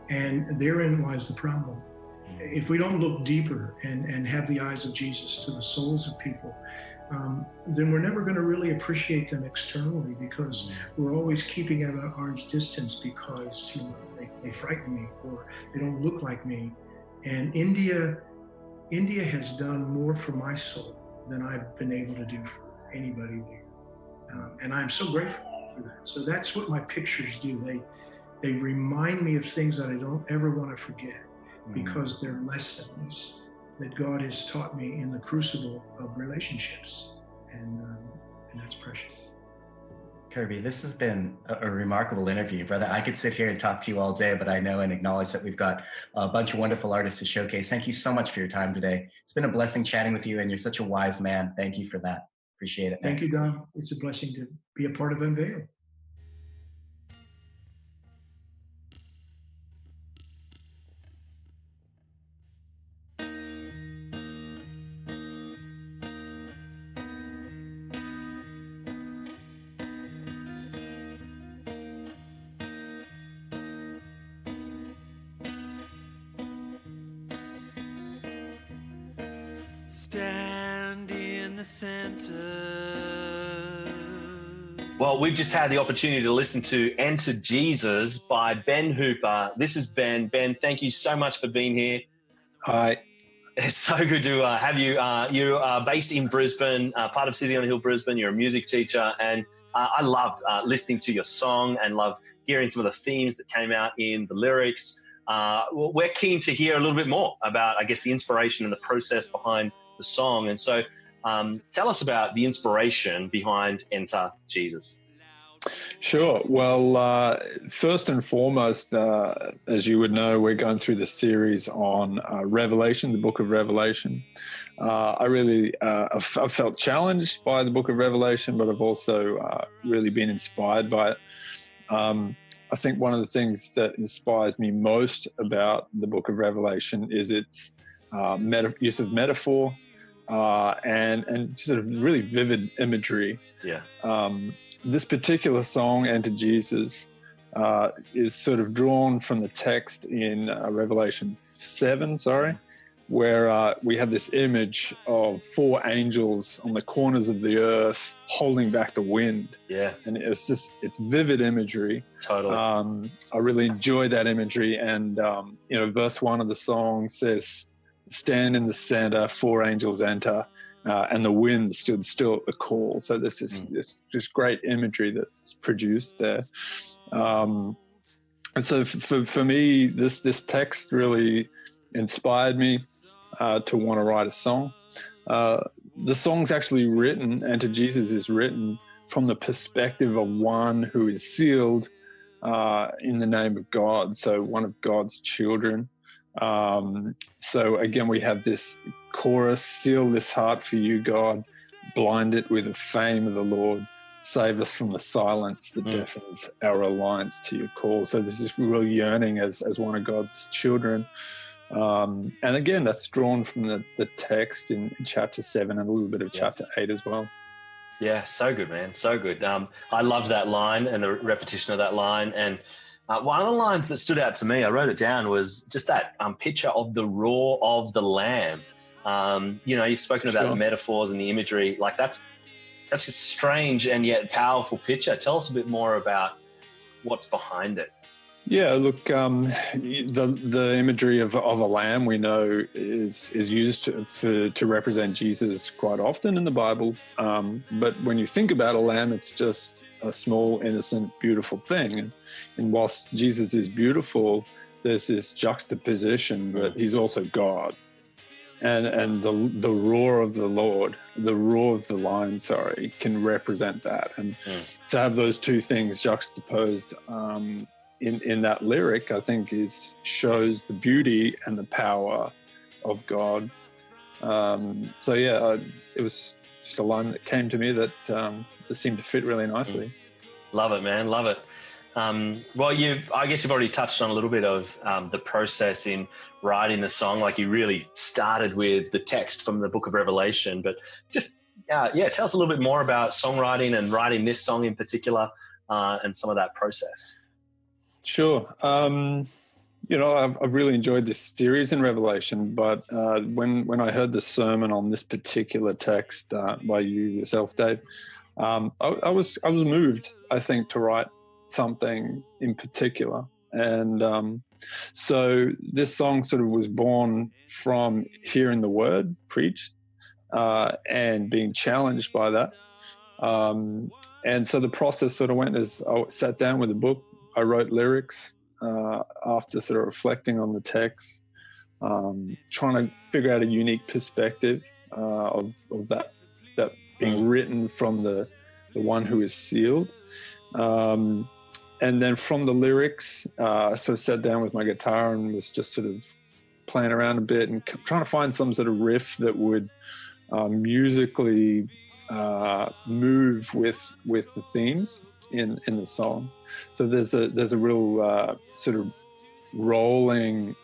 and therein lies the problem. If we don't look deeper and have the eyes of Jesus to the souls of people, then we're never going to really appreciate them externally, because we're always keeping at an arm's distance because they frighten me or they don't look like me. And India has done more for my soul than I've been able to do for anybody there, and I'm so grateful for that. So that's what my pictures do. They remind me of things that I don't ever want to forget, because they're lessons that God has taught me in the crucible of relationships, and that's precious. Kirby, this has been a remarkable interview, brother. I could sit here and talk to you all day, but I know and acknowledge that we've got a bunch of wonderful artists to showcase. Thank you so much for your time today. It's been a blessing chatting with you, and you're such a wise man. Thank you for that. Appreciate it. Thank you, Don. It's a blessing to be a part of Unveiled. Stand in the center. Well, we've just had the opportunity to listen to Enter Jesus by Ben Hooper. This is Ben. Ben, thank you so much for being here. Hi. It's so good to have you. You are based in Brisbane, part of City on a Hill, Brisbane. You're a music teacher, and I loved listening to your song and love hearing some of the themes that came out in the lyrics. We're keen to hear a little bit more about, I guess, the inspiration and the process behind the song. And so tell us about the inspiration behind Enter Jesus. Sure. Well, first and foremost, as you would know, we're going through the series on Revelation, the book of Revelation. I've felt challenged by the book of Revelation, but I've also really been inspired by it. I think one of the things that inspires me most about the book of Revelation is its use of metaphor and sort of really vivid imagery. Yeah. This particular song, Enter Jesus, is sort of drawn from the text in Revelation 7, where we have this image of 4 angels on the corners of the earth holding back the wind. Yeah. And it's vivid imagery. Totally. I really enjoy that imagery. And, verse 1 of the song says, stand in the center, 4 angels enter. And the wind stood still at the call. So this is this just great imagery that's produced there. And so for me, this text really inspired me to want to write a song. The song's actually written, Enter Jesus is written from the perspective of one who is sealed in the name of God. So one of God's children. So again, we have this chorus, seal this heart for you, God, blind it with the fame of the Lord, save us from the silence that deafens our alliance to your call. So there's this real yearning as one of God's children. And again, that's drawn from the text in chapter 7 and a little bit of chapter 8 as well. Yeah, so good, man. So good. I loved that line and the repetition of that line. And one of the lines that stood out to me, I wrote it down, was just that picture of the roar of the Lamb. You've spoken about the metaphors and the imagery. Like that's a strange and yet powerful picture. Tell us a bit more about what's behind it. Yeah, look, the imagery of a lamb we know is used to represent Jesus quite often in the Bible. But when you think about a lamb, it's just a small, innocent, beautiful thing. And whilst Jesus is beautiful, there's this juxtaposition, but he's also God. And the roar of the Lord, the roar of the lion, can represent that. And to have those two things juxtaposed in that lyric, I think shows the beauty and the power of God. So yeah, it was just a line that came to me that seemed to fit really nicely. Love it, man. Love it. Well, I guess you've already touched on a little bit of the process in writing the song. Like, you really started with the text from the Book of Revelation, but just tell us a little bit more about songwriting and writing this song in particular, and some of that process. Sure. I've really enjoyed this series in Revelation, but when I heard the sermon on this particular text by you yourself, Dave, I was moved, I think, to write something in particular. And so this song sort of was born from hearing the word preached and being challenged by that. And so the process sort of went as I sat down with a book. I wrote lyrics after sort of reflecting on the text, trying to figure out a unique perspective of that being written from the one who is sealed. And then from the lyrics, I sort of sat down with my guitar and was just sort of playing around a bit and trying to find some sort of riff that would musically move with the themes in the song. So there's a real sort of rolling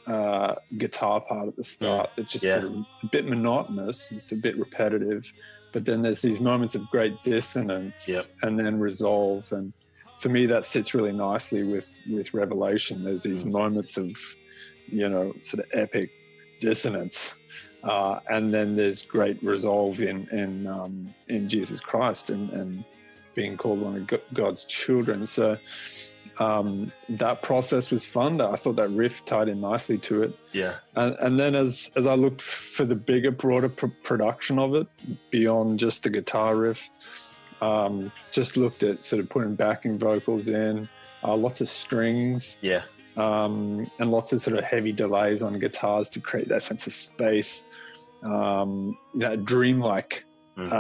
guitar part at the start that's just sort of a bit monotonous. It's a bit repetitive, but then there's these moments of great dissonance and then resolve. And for me, that sits really nicely with Revelation. There's these moments of, sort of epic dissonance, and then there's great resolve in Jesus Christ and being called one of God's children. So that process was fun. I thought that riff tied in nicely to it. Yeah. And then as I looked for the bigger, broader production of it, beyond just the guitar riff, just looked at sort of putting backing vocals in, lots of strings. Yeah. And lots of sort of heavy delays on guitars to create that sense of space, that dreamlike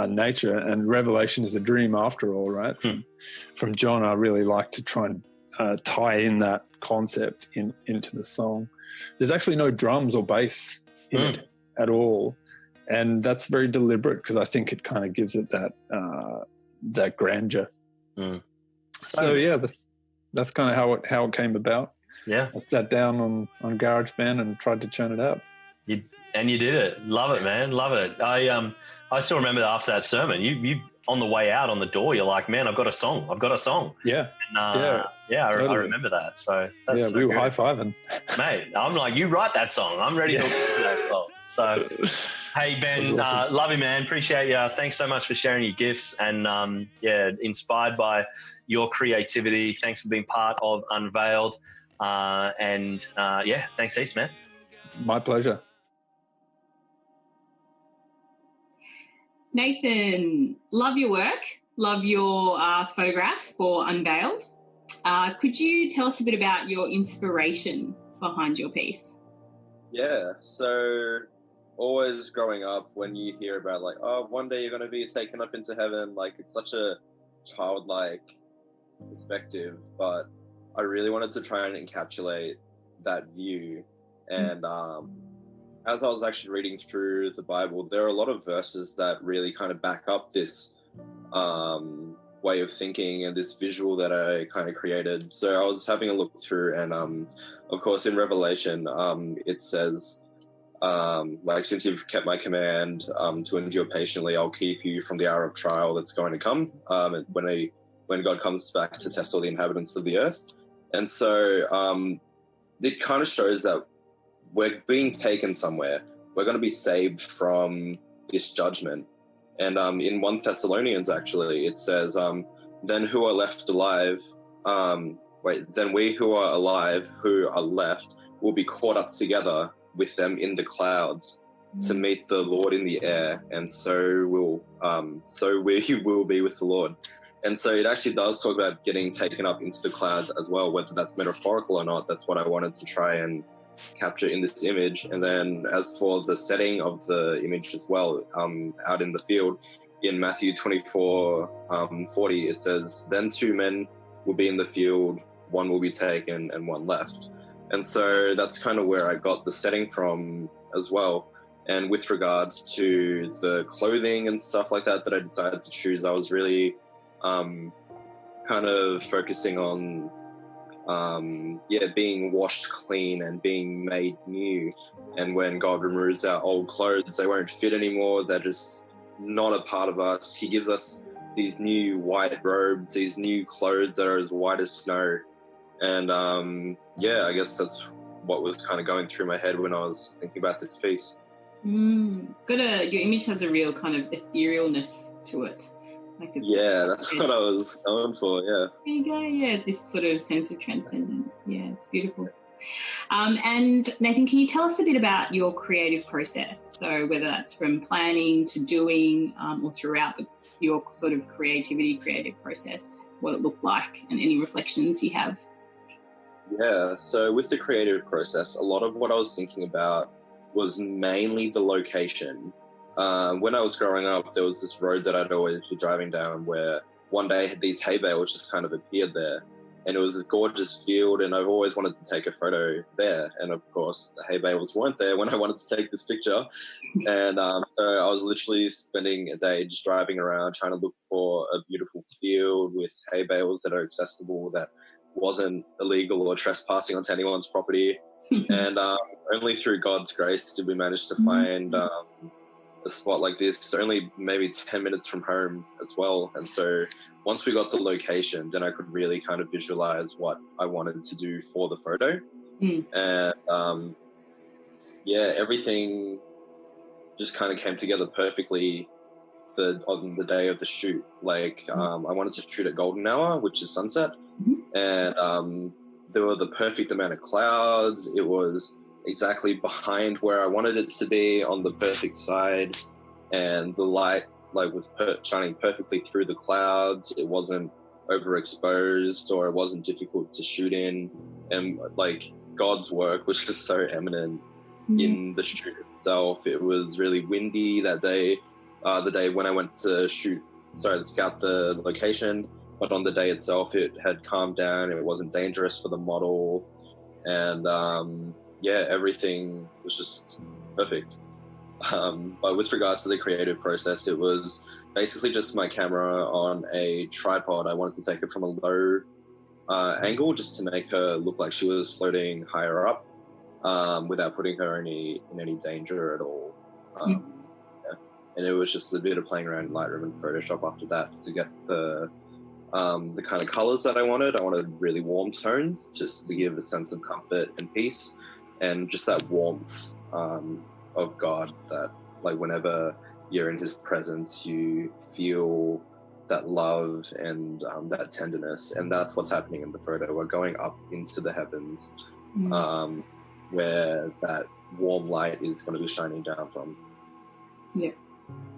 nature. And Revelation is a dream after all, right? From John, I really like to try and tie in that concept into the song. There's actually no drums or bass in it at all, and that's very deliberate because I think it kind of gives it that grandeur. So yeah, that's kind of how it came about. Yeah, I sat down on GarageBand and tried to churn it out. And you did it. Love it, man. Love it. I still remember after that sermon, you on the way out on the door, you're like, man, I've got a song. Yeah. And, I remember that. So that's we were high-fiving. Mate, I'm like, you write that song. I'm ready to do that song. So, hey, Ben, awesome. Love you, man. Appreciate you. Thanks so much for sharing your gifts and, inspired by your creativity. Thanks for being part of Unveiled. Thanks heaps, man. My pleasure. Nathan, love your work, love your photograph for Unveiled. Could you tell us a bit about your inspiration behind your piece? Yeah, so always growing up, when you hear about like, oh, one day you're going to be taken up into heaven, like it's such a childlike perspective, but I really wanted to try and encapsulate that view. And as I was actually reading through the Bible, there are a lot of verses that really kind of back up this way of thinking and this visual that I kind of created. So I was having a look through, and of course in Revelation, it says, since you've kept my command to endure patiently, I'll keep you from the hour of trial that's going to come when God comes back to test all the inhabitants of the earth. And so it kind of shows that we're being taken somewhere. We're going to be saved from this judgment. And in 1 Thessalonians, actually, it says, then who are left alive, then we who are alive, who are left, will be caught up together with them in the clouds to meet the Lord in the air. And so we will be with the Lord. And so it actually does talk about getting taken up into the clouds as well, whether that's metaphorical or not. That's what I wanted to try and capture in this image. And then as for the setting of the image as well, out in the field, in Matthew 24:40, it says, then 2 men will be in the field, one will be taken and one left. And so that's kind of where I got the setting from as well. And with regards to the clothing and stuff like that I decided to choose, I was really kind of focusing on being washed clean and being made new. And when God removes our old clothes, they won't fit anymore. They're just not a part of us. He gives us these new white robes, these new clothes that are as white as snow. And I guess that's what was kind of going through my head when I was thinking about this piece. It's got your image has a real kind of etherealness to it. That's what I was going for, yeah. There you go, yeah, this sort of sense of transcendence. Yeah, it's beautiful. And Nathan, can you tell us a bit about your creative process? So whether that's from planning to doing or throughout your sort of creative process, what it looked like and any reflections you have. Yeah, so with the creative process, a lot of what I was thinking about was mainly the location. When I was growing up, there was this road that I'd always be driving down where one day these hay bales just kind of appeared there. And it was this gorgeous field, and I've always wanted to take a photo there. And of course, the hay bales weren't there when I wanted to take this picture. And so I was literally spending a day just driving around trying to look for a beautiful field with hay bales that are accessible, that wasn't illegal or trespassing onto anyone's property. And only through God's grace did we manage to find a spot like this, only maybe 10 minutes from home as well. And so once we got the location, then I could really kind of visualize what I wanted to do for the photo. And everything just kind of came together perfectly on the day of the shoot. Like I wanted to shoot at golden hour, which is sunset. And there were the perfect amount of clouds. It was exactly behind where I wanted it to be, on the perfect side, and the light was shining perfectly through the clouds. It wasn't overexposed, or it wasn't difficult to shoot in, and God's work was just so eminent in the shoot itself. It was really windy that day, the day when I went to scout the location. But on the day itself, it had calmed down. It wasn't dangerous for the model. And everything was just perfect. But with regards to the creative process, it was basically just my camera on a tripod. I wanted to take it from a low angle just to make her look like she was floating higher up without putting her in any danger at all. And it was just a bit of playing around in Lightroom and Photoshop after that to get the kind of colors that I wanted. I wanted really warm tones just to give a sense of comfort and peace, and just that warmth of God that whenever you're in his presence, you feel that love and that tenderness. And that's what's happening in the photo. We're going up into the heavens where that warm light is going to be shining down from. Yeah,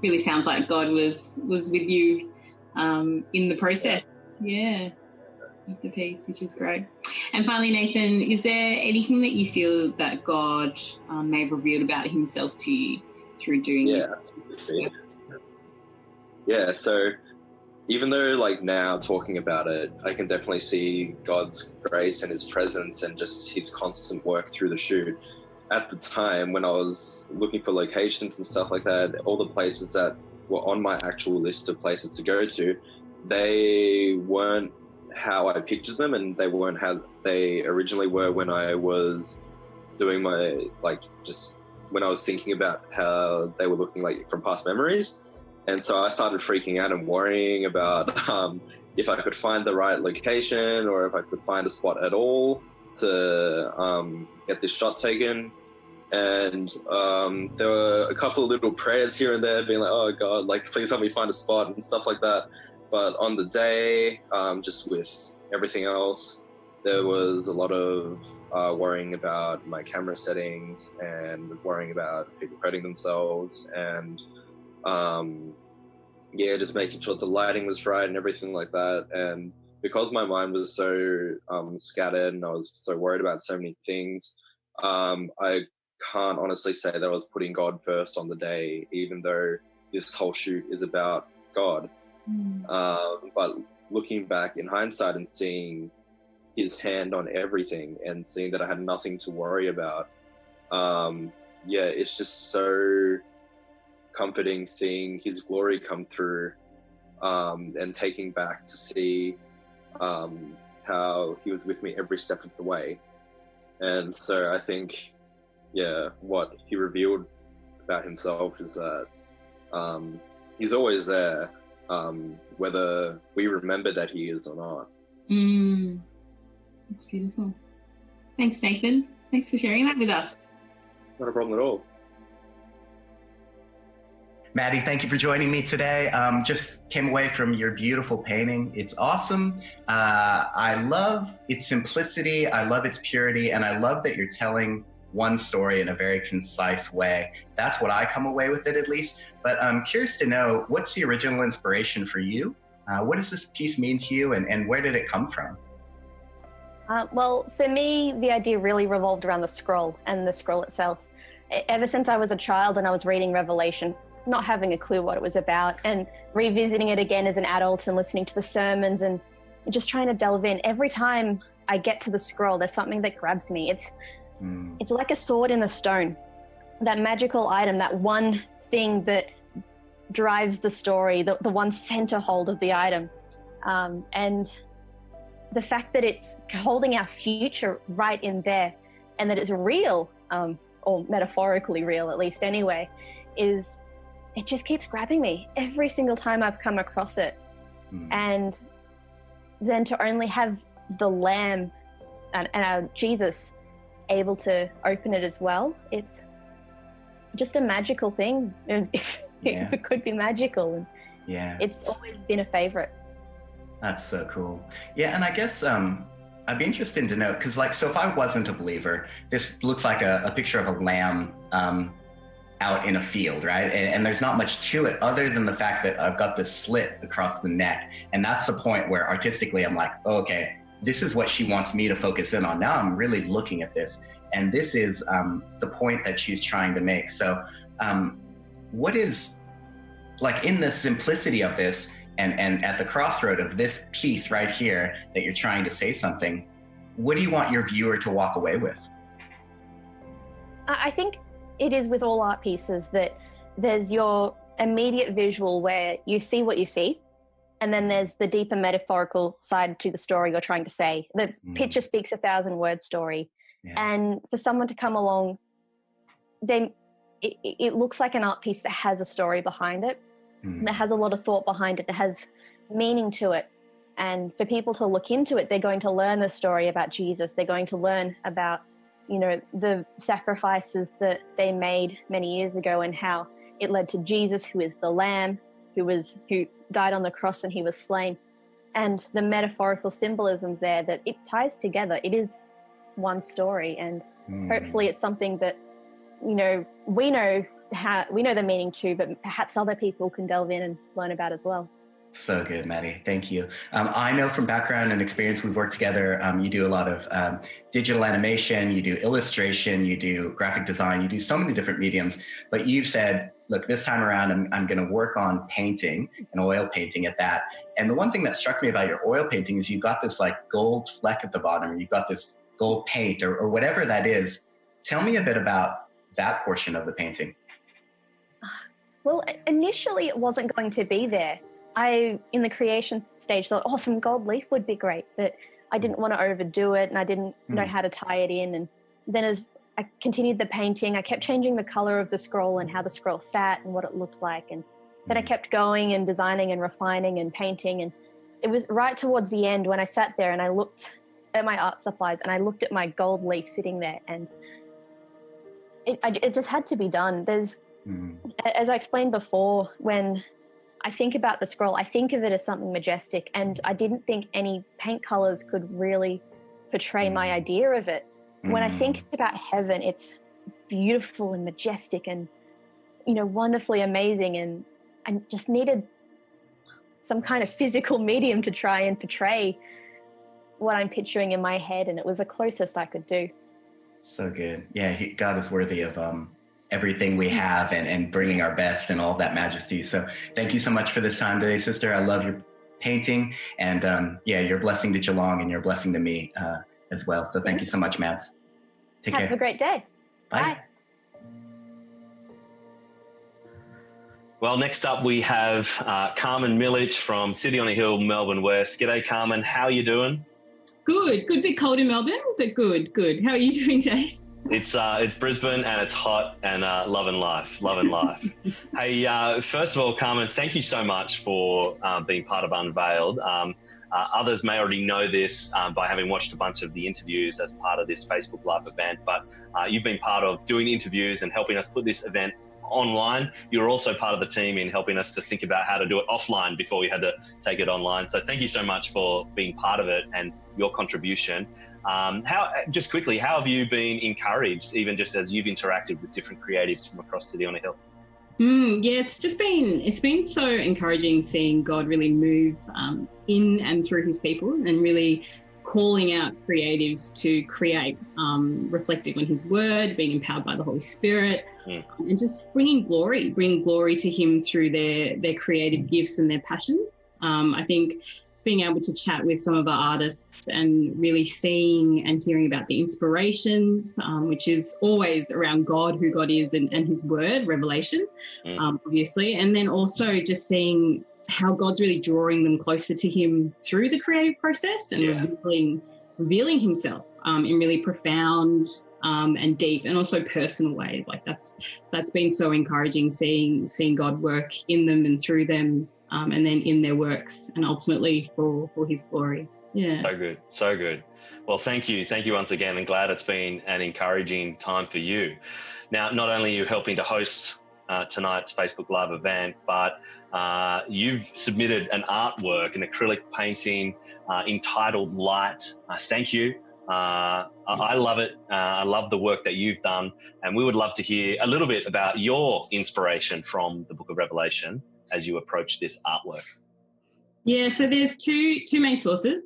really sounds like God was with you in the process. Yeah, of the piece, which is great. And finally, Nathan, is there anything that you feel that God may have revealed about himself to you through doing it? Absolutely. Yeah, so even though now talking about it, I can definitely see God's grace and his presence and just his constant work through the shoot. At the time when I was looking for locations and stuff like that, all the places that were on my actual list of places to go to, they weren't how I pictured them, and they weren't how they originally were when I was doing my just when I was thinking about how they were looking from past memories. And so I started freaking out and worrying about if I could find the right location, or if I could find a spot at all to get this shot taken. And there were a couple of little prayers here and there being oh God, please help me find a spot and stuff like that. But on the day, just with everything else, there was a lot of worrying about my camera settings and worrying about people hurting themselves, and just making sure the lighting was right and everything like that. And because my mind was so scattered and I was so worried about so many things, I can't honestly say that I was putting God first on the day, even though this whole shoot is about God. But looking back in hindsight and seeing his hand on everything and seeing that I had nothing to worry about. Yeah, it's just so comforting seeing his glory come through, and taking back to see how he was with me every step of the way. And so I think, yeah, what he revealed about himself is that he's always there, whether we remember that he is or not. That's beautiful. Thanks, Nathan. Thanks for sharing that with us. Not a problem at all. Maddie, thank you for joining me today. Just came away from your beautiful painting. It's awesome. I love its simplicity. I love its purity. And I love that you're telling one story in a very concise way. That's what I come away with it, at least. But I'm curious to know, what's the original inspiration for you? What does this piece mean to you, and where did it come from? Well, for me, the idea really revolved around the scroll and the scroll itself. Ever since I was a child and I was reading Revelation, not having a clue what it was about, and revisiting it again as an adult and listening to the sermons and just trying to delve in. Every time I get to the scroll, there's something that grabs me. It's like a sword in the stone, that magical item, that one thing that drives the story, the one center hold of the item. And the fact that it's holding our future right in there, and that it's real, or metaphorically real at least anyway, it just keeps grabbing me every single time I've come across it. And then to only have the Lamb and Jesus able to open it as well, it's just a magical thing. If it could be magical. And it's always been a favorite. That's so cool. Yeah, and I guess I'd be interested to know, because so if I wasn't a believer, this looks like a picture of a lamb out in a field, right? And there's not much to it other than the fact that I've got this slit across the neck. And that's the point where artistically I'm like, oh, okay, this is what she wants me to focus in on. Now I'm really looking at this. And this is the point that she's trying to make. So what is, in the simplicity of this, and at the crossroad of this piece right here that you're trying to say something, what do you want your viewer to walk away with? I think it is with all art pieces that there's your immediate visual where you see what you see, and then there's the deeper metaphorical side to the story you're trying to say. The picture speaks 1,000-word story. And for someone to come along, it looks like an art piece that has a story behind it, that has a lot of thought behind it, that has meaning to it. And for people to look into it, they're going to learn the story about Jesus. They're going to learn about, the sacrifices that they made many years ago, and how it led to Jesus, who is the Lamb, who died on the cross and he was slain. And the metaphorical symbolisms there, that it ties together. It is one story, and hopefully it's something that, we know the meaning too, but perhaps other people can delve in and learn about as well. So good, Maddie. Thank you. I know from background and experience, we've worked together. You do a lot of digital animation, you do illustration, you do graphic design, you do so many different mediums. But you've said, look, this time around, I'm going to work on painting and oil painting at that. And the one thing that struck me about your oil painting is you've got this gold fleck at the bottom. You've got this gold paint or whatever that is. Tell me a bit about that portion of the painting. Well, initially it wasn't going to be there. I, in the creation stage, thought, some gold leaf would be great, but I didn't want to overdo it, and I didn't know how to tie it in. And then as I continued the painting, I kept changing the color of the scroll and how the scroll sat and what it looked like. And then I kept going and designing and refining and painting. And it was right towards the end when I sat there and I looked at my art supplies and I looked at my gold leaf sitting there, and it just had to be done. As I explained before, when I think about the scroll, I think of it as something majestic, and I didn't think any paint colors could really portray my idea of it. When I think about heaven, it's beautiful and majestic and, wonderfully amazing, and I just needed some kind of physical medium to try and portray what I'm picturing in my head, and it was the closest I could do. So good. Yeah, God is worthy of everything we have and bringing our best and all of that majesty. So thank you so much for this time today, sister. I love your painting. And you're a blessing to Geelong and you're a blessing to me as well. So thank you so much, Mads. Take care. Have a great day. Bye. Well, next up we have Carmen Milic from City on a Hill, Melbourne West. G'day, Carmen. How are you doing? Good. Bit cold in Melbourne, but good. How are you doing, Dave? It's Brisbane and it's hot and loving life. Hey, first of all, Carmen, thank you so much for being part of Unveiled. Others may already know this by having watched a bunch of the interviews as part of this Facebook Live event, but you've been part of doing interviews and helping us put this event online. You're also part of the team in helping us to think about how to do it offline before we had to take it online. So thank you so much for being part of it and your contribution. Just quickly, how have you been encouraged, even just as you've interacted with different creatives from across City on a Hill? It's been so encouraging seeing God really move in and through his people and really calling out creatives to create, reflecting on his word, being empowered by the Holy Spirit, and just bring glory to him through their creative gifts and their passions. I think being able to chat with some of our artists and really seeing and hearing about the inspirations, which is always around God, who God is and his word, revelation, obviously. And then also just seeing how God's really drawing them closer to him through the creative process and revealing himself in really profound and deep and also personal ways. Like that's been so encouraging, seeing God work in them and through them, and then in their works and ultimately for his glory. Yeah. So good. Well, thank you once again, and glad it's been an encouraging time for you. Now, not only are you helping to host tonight's Facebook Live event, but you've submitted an artwork, an acrylic painting entitled Light. Thank you. I love it. I love the work that you've done, and we would love to hear a little bit about your inspiration from the Book of Revelation as you approach this artwork. Yeah, so there's two main sources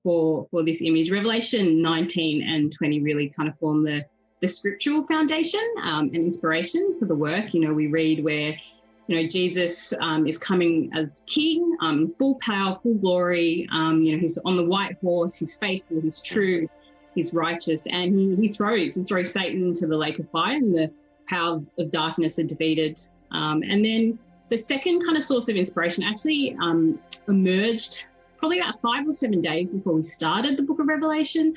for this image. Revelation 19 and 20 really kind of form the scriptural foundation and inspiration for the work. You know, we read where, Jesus is coming as king, full power, full glory. He's on the white horse, he's faithful, he's true, he's righteous, and he throws Satan into the lake of fire, and the powers of darkness are defeated. And then the second kind of source of inspiration actually emerged probably about 5 or 7 days before we started the Book of Revelation,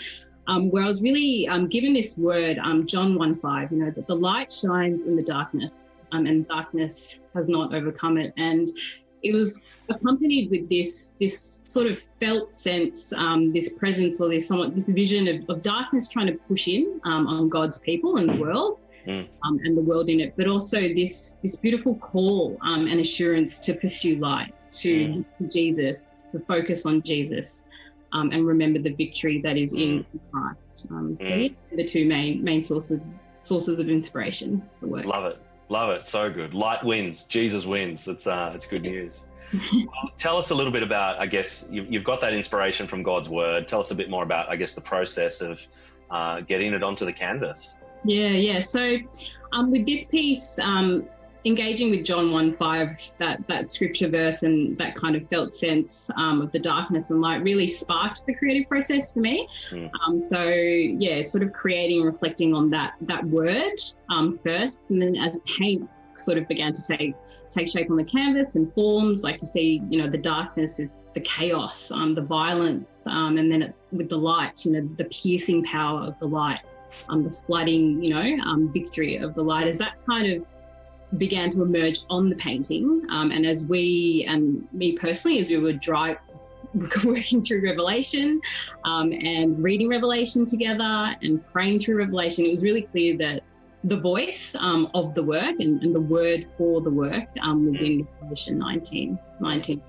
where I was really given this word, John 1:5, that the light shines in the darkness, and darkness has not overcome it. And it was accompanied with this sort of felt sense, this presence or this vision of darkness trying to push in on God's people and the world. And the world in it, but also this beautiful call and assurance to pursue light, to Jesus, to focus on Jesus, and remember the victory that is in Christ. The two main sources of inspiration for work. Love it. So good. Light wins. Jesus wins. It's good news. Well, tell us a little bit about, I guess, you've got that inspiration from God's word. Tell us a bit more about, I guess, the process of getting it onto the canvas. Yeah. So with this piece, engaging with John 1:5, that scripture verse and that kind of felt sense of the darkness and light really sparked the creative process for me. Sort of creating and reflecting on that word first, and then as paint sort of began to take shape on the canvas and forms, like you see, the darkness is the chaos, the violence, and then with the light, the piercing power of the light. The flooding, victory of the light, as that kind of began to emerge on the painting. And as we, and me personally, as we were working through Revelation and reading Revelation together and praying through Revelation, it was really clear that the voice of the work and the word for the work was in Revelation 19, 20.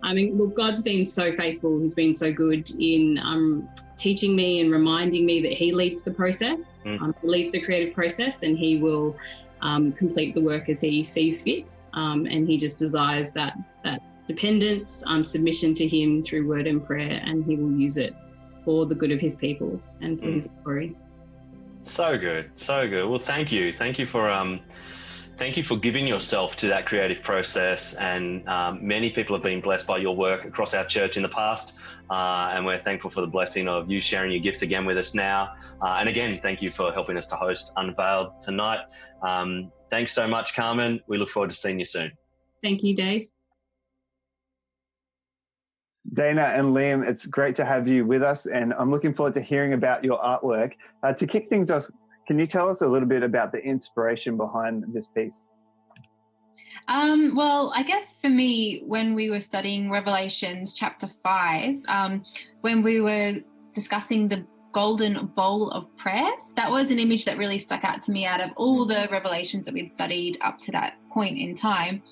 I mean, look, God's been so faithful. He's been so good in teaching me and reminding me that he leads the process, he leads the creative process, and he will complete the work as he sees fit. And he just desires that dependence, submission to him through word and prayer, and he will use it for the good of his people and for his glory. So good. Well, thank you for Thank you for giving yourself to that creative process, and many people have been blessed by your work across our church in the past, and we're thankful for the blessing of you sharing your gifts again with us now. And again, thank you for helping us to host Unveiled tonight. Thanks so much, Carmen. We look forward to seeing you soon. Thank you, Dave. Dana and Liam, it's great to have you with us, and I'm looking forward to hearing about your artwork. To kick things off, can you tell us a little bit about the inspiration behind this piece? Well, I guess for me, when we were studying Revelations chapter 5, when we were discussing the golden bowl of prayers, that was an image that really stuck out to me out of all the revelations that we'd studied up to that point in time.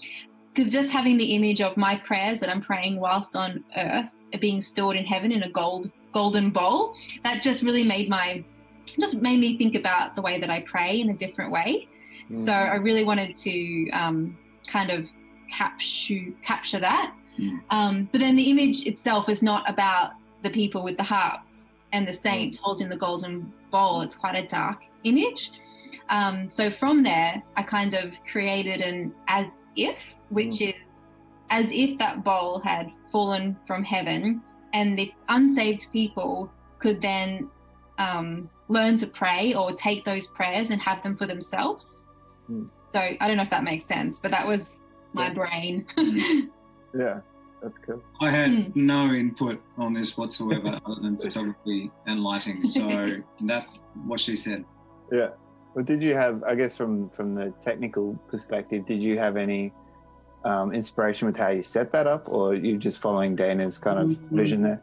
Because just having the image of my prayers that I'm praying whilst on earth are being stored in heaven in a golden bowl, that just really made me think about the way that I pray in a different way. So I really wanted to kind of capture that. But then the image itself is not about the people with the harps and the saints holding the golden bowl. It's quite a dark image. So from there, I kind of created an as if, which is as if that bowl had fallen from heaven and the unsaved people could then learn to pray or take those prayers and have them for themselves. So I don't know if that makes sense, but that was my brain. Yeah, that's cool. I had no input on this whatsoever other than photography and lighting. So that's what she said. Yeah. Well, did you have, I guess from the technical perspective, did you have any inspiration with how you set that up, or you just following Dana's kind of vision there?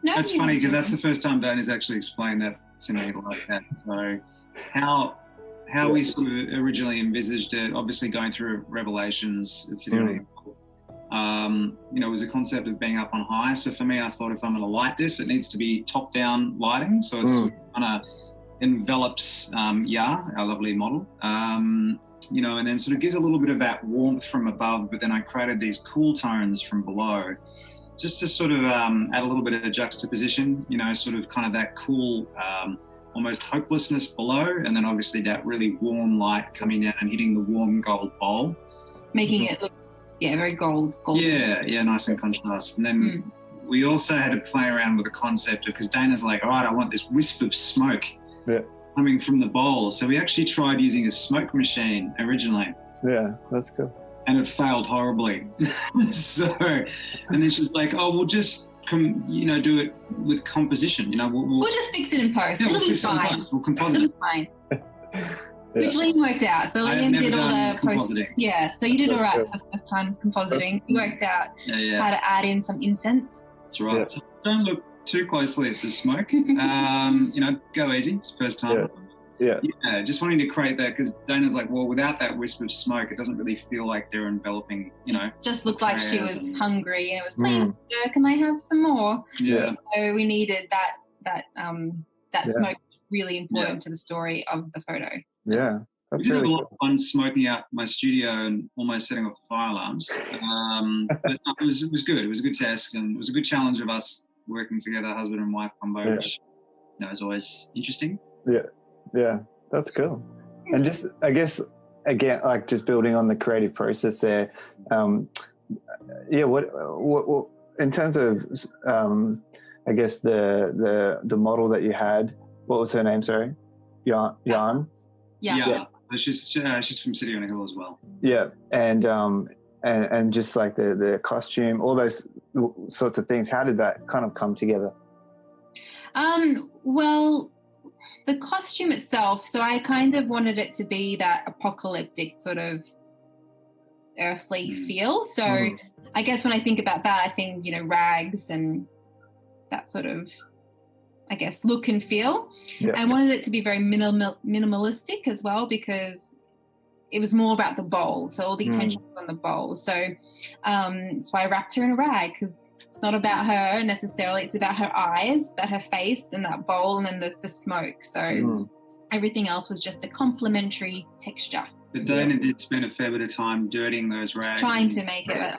No, that's funny because that's the first time Dana's actually explained that to me like that. So how we sort of originally envisaged it, obviously going through Revelations at City on a Hill, you know, was a concept of being up on high. So for me, I thought if I'm going to light this, it needs to be top-down lighting. So it's kind of envelops Yah, our lovely model, you know, and then sort of gives a little bit of that warmth from above, but then I created these cool tones from below just to sort of add a little bit of a juxtaposition, you know, sort of kind of that cool almost hopelessness below, and then obviously that really warm light coming down and hitting the warm gold bowl. Making it look, very gold. Yeah, nice in contrast. And then we also had to play around with the concept of, because Dana's like, all right, I want this wisp of smoke coming from the bowl. So we actually tried using a smoke machine originally. Yeah, that's cool. And it failed horribly. So, and then she's like, oh, we'll just, do it with composition. You know, we'll just fix it in post. It'll be fine. We'll composite it. Fine. Which Liam worked out. So Liam did all the post. Yeah, so you did all right for the first time compositing. You worked out how to add in some incense. That's right. Yeah. So don't look too closely at the smoke. Go easy. It's the first time. Yeah, just wanting to create that, because Dana's like, well, without that wisp of smoke, it doesn't really feel like they're enveloping, Just looked like she was hungry, and it was, please, can I have some more? Yeah. So we needed that smoke, really important to the story of the photo. Yeah. We did have a lot of fun smoking out my studio and almost setting off the fire alarms. But it was good. It was a good test, and it was a good challenge of us working together, husband and wife combo, which is always interesting. Yeah, that's cool. And just, I guess, again, like just building on the creative process there, what in terms of, I guess the model that you had, what was her name? Sorry, Jan. Yeah. So she's from City on a Hill as well. Yeah, and just like the costume, all those sorts of things. How did that kind of come together? Well, the costume itself, so I kind of wanted it to be that apocalyptic sort of earthly feel. So I guess when I think about that, I think, rags and that sort of, I guess, look and feel. Yeah. I wanted it to be very minimalistic as well, because it was more about the bowl. So all the attention was on the bowl. So that's why I wrapped her in a rag, because it's not about her necessarily. It's about her eyes, about her face and that bowl, and then the smoke. So everything else was just a complementary texture. But Dana did spend a fair bit of time dirtying those rags. Trying to make it.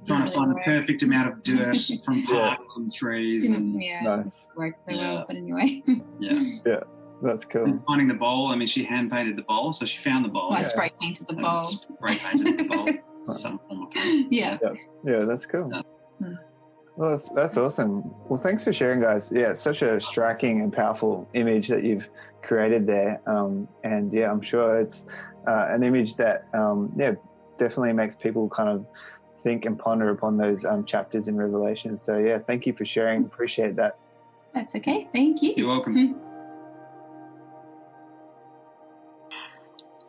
Trying to find the perfect amount of dirt from parks and trees. And nice. Worked so well, but anyway. That's cool. And finding the bowl, I mean, she hand painted the bowl, so she found the bowl. Well, I spray painted the bowl. Spray painted the bowl. Some form of paint. Yeah. Yeah, that's cool. Well, that's awesome. Well, thanks for sharing, guys. Yeah, it's such a striking and powerful image that you've created there. And yeah, I'm sure it's an image that, definitely makes people kind of think and ponder upon those chapters in Revelation. So yeah, thank you for sharing. Appreciate that. That's okay. Thank you. You're welcome.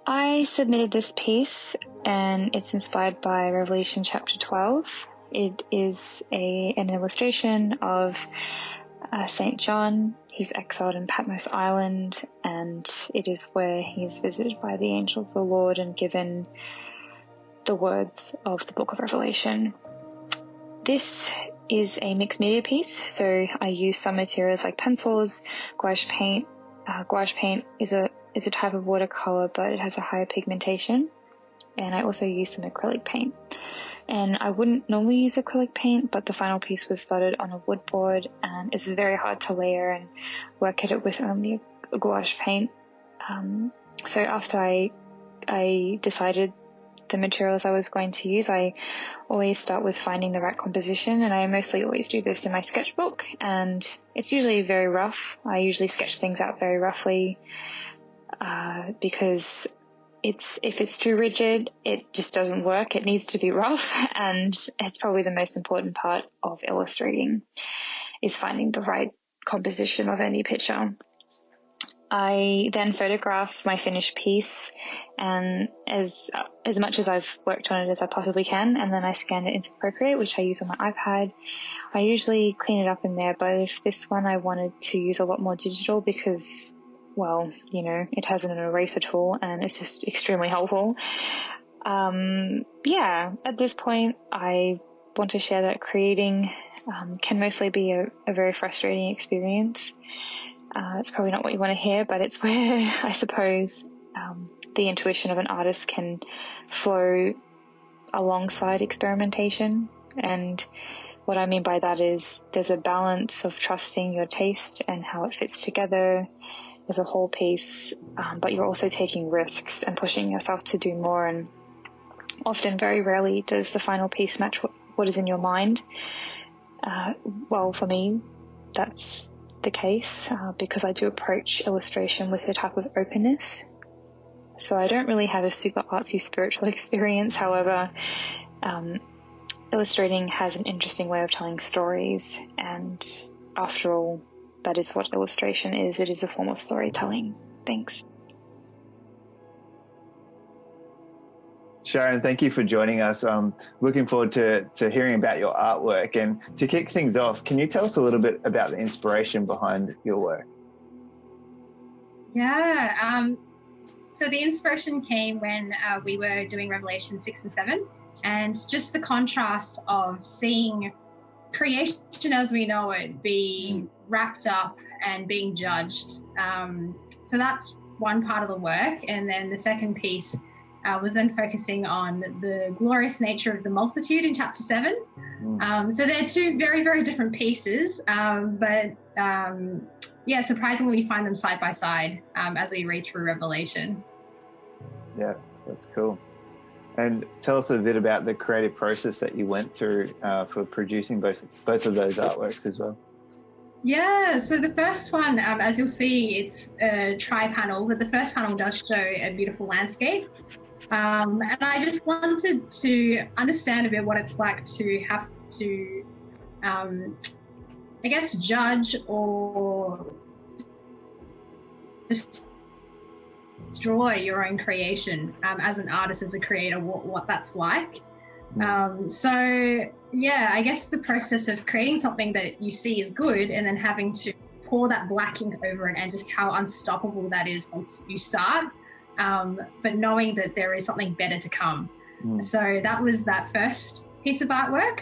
I submitted this piece, and it's inspired by Revelation chapter 12. It is an illustration of St. John. He's exiled in Patmos Island, and it is where he's visited by the angel of the Lord and given the words of the book of Revelation. This is a mixed media piece, so I use some materials like pencils, gouache paint. Gouache paint is a type of watercolor, but it has a higher pigmentation, and I also use some acrylic paint. And I wouldn't normally use acrylic paint, but the final piece was started on a wood board, and it's very hard to layer and work at it with only a gouache paint. So after I decided the materials I was going to use, I always start with finding the right composition, and I mostly always do this in my sketchbook, and it's usually very rough. I usually sketch things out very roughly because if it's too rigid, it just doesn't work. It needs to be rough, and it's probably the most important part of illustrating is finding the right composition of any picture. I then photograph my finished piece, and as much as I've worked on it as I possibly can, and then I scan it into Procreate, which I use on my iPad. I usually clean it up in there, but if this one I wanted to use a lot more digital because, well, it has an eraser tool and it's just extremely helpful. At this point, I want to share that creating can mostly be a very frustrating experience. It's probably not what you want to hear, but it's where I suppose the intuition of an artist can flow alongside experimentation. And what I mean by that is there's a balance of trusting your taste and how it fits together as a whole piece, but you're also taking risks and pushing yourself to do more. And often, very rarely, does the final piece match what is in your mind. Well, for me, that's the case because I do approach illustration with a type of openness. So I don't really have a super artsy spiritual experience. However, illustrating has an interesting way of telling stories, and after all, that is what illustration is. It is a form of storytelling. Thanks. Sharon, thank you for joining us. Looking forward to hearing about your artwork. And to kick things off, can you tell us a little bit about the inspiration behind your work? Yeah, so the inspiration came when we were doing Revelation 6 and 7, and just the contrast of seeing creation as we know it being wrapped up and being judged. So that's one part of the work. And then the second piece was then focusing on the glorious nature of the multitude in chapter 7. So they're two very, very different pieces, but surprisingly we find them side by side as we read through Revelation. Yeah, that's cool. And tell us a bit about the creative process that you went through for producing both of those artworks as well. Yeah, so the first one, as you'll see, it's a tri-panel, but the first panel does show a beautiful landscape. And I just wanted to understand a bit what it's like to have to, judge or destroy your own creation as an artist, as a creator, what that's like. I guess the process of creating something that you see is good and then having to pour that black ink over it, and just how unstoppable that is once you start, but knowing that there is something better to come. So that was that first piece of artwork.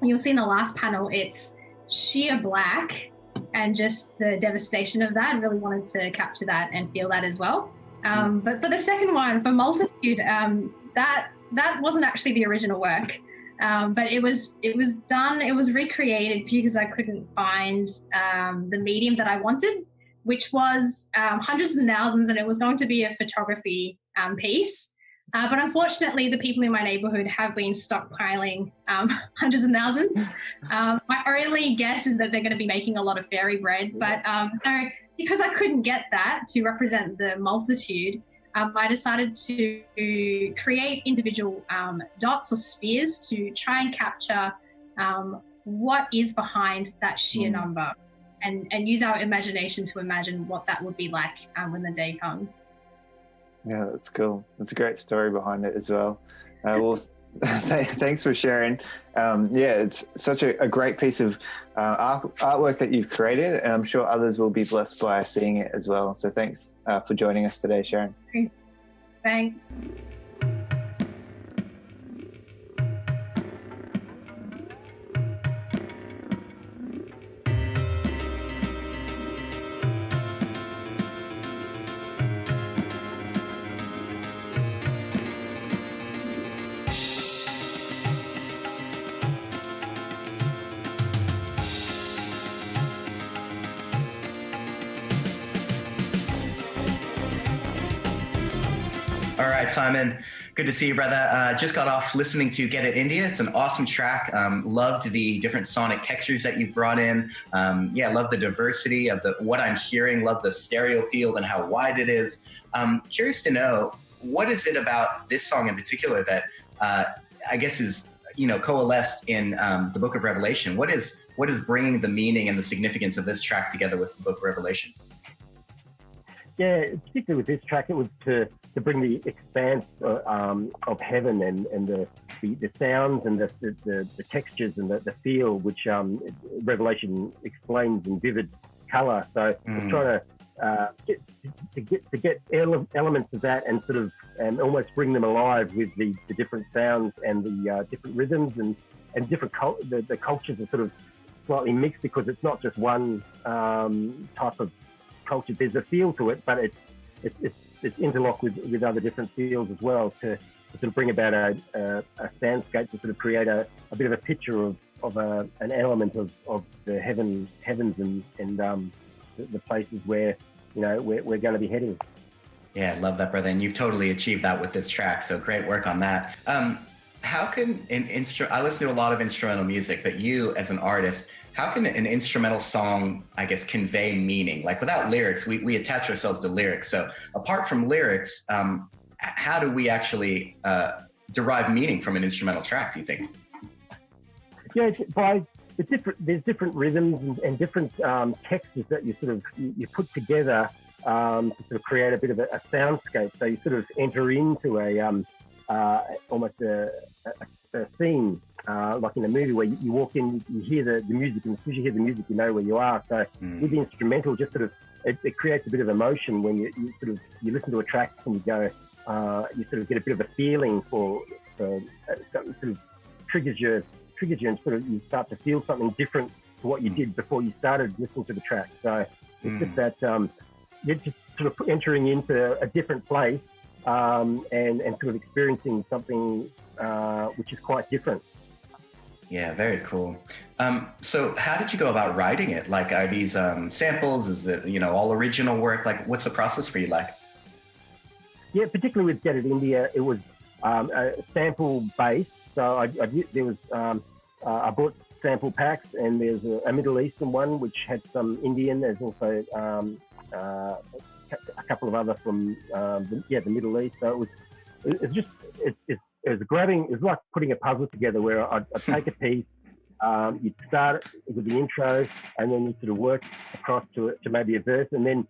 You'll see in the last panel, it's sheer black, and just the devastation of that. I really wanted to capture that and feel that as well. But for the second one, for Multitude, that wasn't actually the original work, but it was recreated because I couldn't find the medium that I wanted. which was hundreds and thousands, and it was going to be a photography piece. But unfortunately, the people in my neighborhood have been stockpiling hundreds and thousands. My only guess is that they're going to be making a lot of fairy bread. But so because I couldn't get that to represent the multitude, I decided to create individual dots or spheres to try and capture what is behind that sheer number, and use our imagination to imagine what that would be like when the day comes. Yeah, that's cool. That's a great story behind it as well. Well, thanks for sharing. It's such a great piece of artwork that you've created, and I'm sure others will be blessed by seeing it as well. So thanks for joining us today, Sharon. Thanks. All right, Simon, good to see you, brother. Just got off listening to Get It India. It's an awesome track. Loved the different sonic textures that you brought in. Love the diversity of what I'm hearing. Love the stereo field and how wide it is. Curious to know, what is it about this song in particular that I guess is, coalesced in the Book of Revelation? What is bringing the meaning and the significance of this track together with the Book of Revelation? Yeah, particularly with this track, it was to bring the expanse of heaven and the sounds and the textures and the feel, which Revelation explains in vivid colour. So it's trying to get elements of that and sort of almost bring them alive with the different sounds and the different rhythms and different the cultures are sort of slightly mixed, because it's not just one type of culture. There's a feel to it, but it's interlocked with other different feels as well to sort of bring about a soundscape, to sort of create a bit of a picture of an element of the heavens and the places where we're going to be heading. Yeah, I love that, brother, and you've totally achieved that with this track. So great work on that. How can I listen to a lot of instrumental music, but you as an artist, how can an instrumental song, I guess, convey meaning? Like without lyrics, we attach ourselves to lyrics. So apart from lyrics, how do we actually derive meaning from an instrumental track, do you think? Yeah, there's different rhythms and different textures that you put together to sort of create a bit of a soundscape. So you sort of enter into almost a scene, like in a movie where you walk in, you hear the music, and as soon as you hear the music, you know where you are. So with the instrumental, just sort of it creates a bit of emotion when you listen to a track and you go, you sort of get a bit of a feeling for something, sort of triggers you, and sort of you start to feel something different to what you did before you started listening to the track. So it's just that you're just sort of entering into a different place and sort of experiencing something which is quite different. Yeah, very cool. So how did you go about writing it? Like, are these samples? Is it, all original work? Like, what's the process for you like? Yeah, particularly with Get It India, it was sample based. So I bought sample packs, and there's a Middle Eastern one which had some Indian. There's also a couple of other from the Middle East. So it was like putting a puzzle together, where I'd take a piece, you'd start it with the intro, and then you'd sort of work across to maybe a verse, and then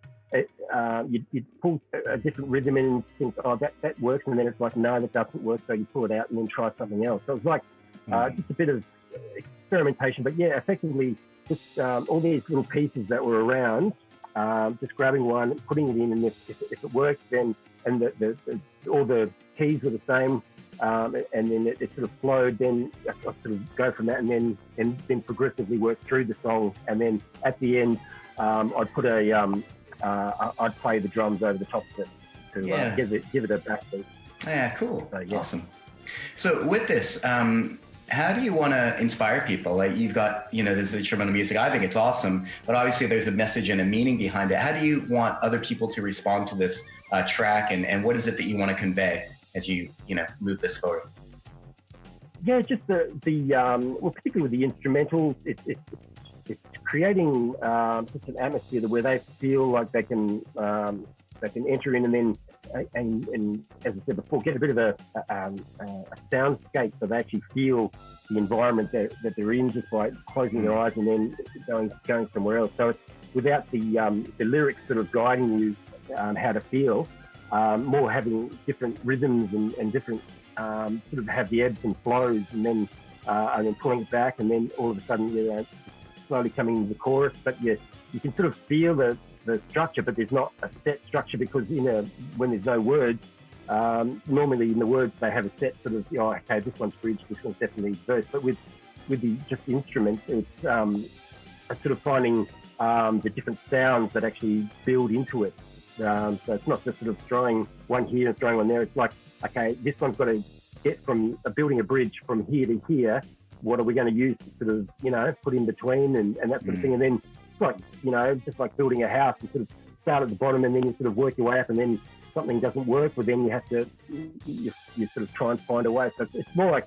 you'd pull a different rhythm in and think, oh, that works, and then it's like, no, that doesn't work, so you pull it out and then try something else. So it was like just a bit of experimentation, but yeah, effectively just all these little pieces that were around, just grabbing one, putting it in, and if it worked, then all the keys were the same, and then it sort of flowed. Then I sort of go from that, and then progressively work through the song, and then at the end, I'd put I'd play the drums over the top of it to give it a backbeat. Yeah, cool. So, yeah. Awesome. So with this, How do you want to inspire people? Like you've got, there's the instrumental music. I think it's awesome, but obviously there's a message and a meaning behind it. How do you want other people to respond to this track, and what is it that you want to convey as you, move this forward? Yeah, just well, particularly with the instrumentals, it's creating just an atmosphere where they feel like they can enter in, and then and as I said before, get a bit of a soundscape so they actually feel the environment that they're in just by closing their eyes and then going somewhere else. So it's without the lyrics sort of guiding you how to feel, more having different rhythms and different sort of have the ebbs and flows, and then pulling it back, and then all of a sudden slowly coming into the chorus. But you can sort of feel the structure, but there's not a set structure, because when there's no words, normally in the words they have a set sort of, okay, this one's bridge, this one's definitely verse. But with the just instruments, it's sort of finding the different sounds that actually build into it. So it's not just sort of throwing one here and throwing one there. It's like, okay, this one's got to get from building a bridge from here to here. What are we going to use to sort of, put in between and that sort of thing? And then it's like, just like building a house, you sort of start at the bottom and then you sort of work your way up, and then something doesn't work, but then you have to, you sort of try and find a way. So it's more like,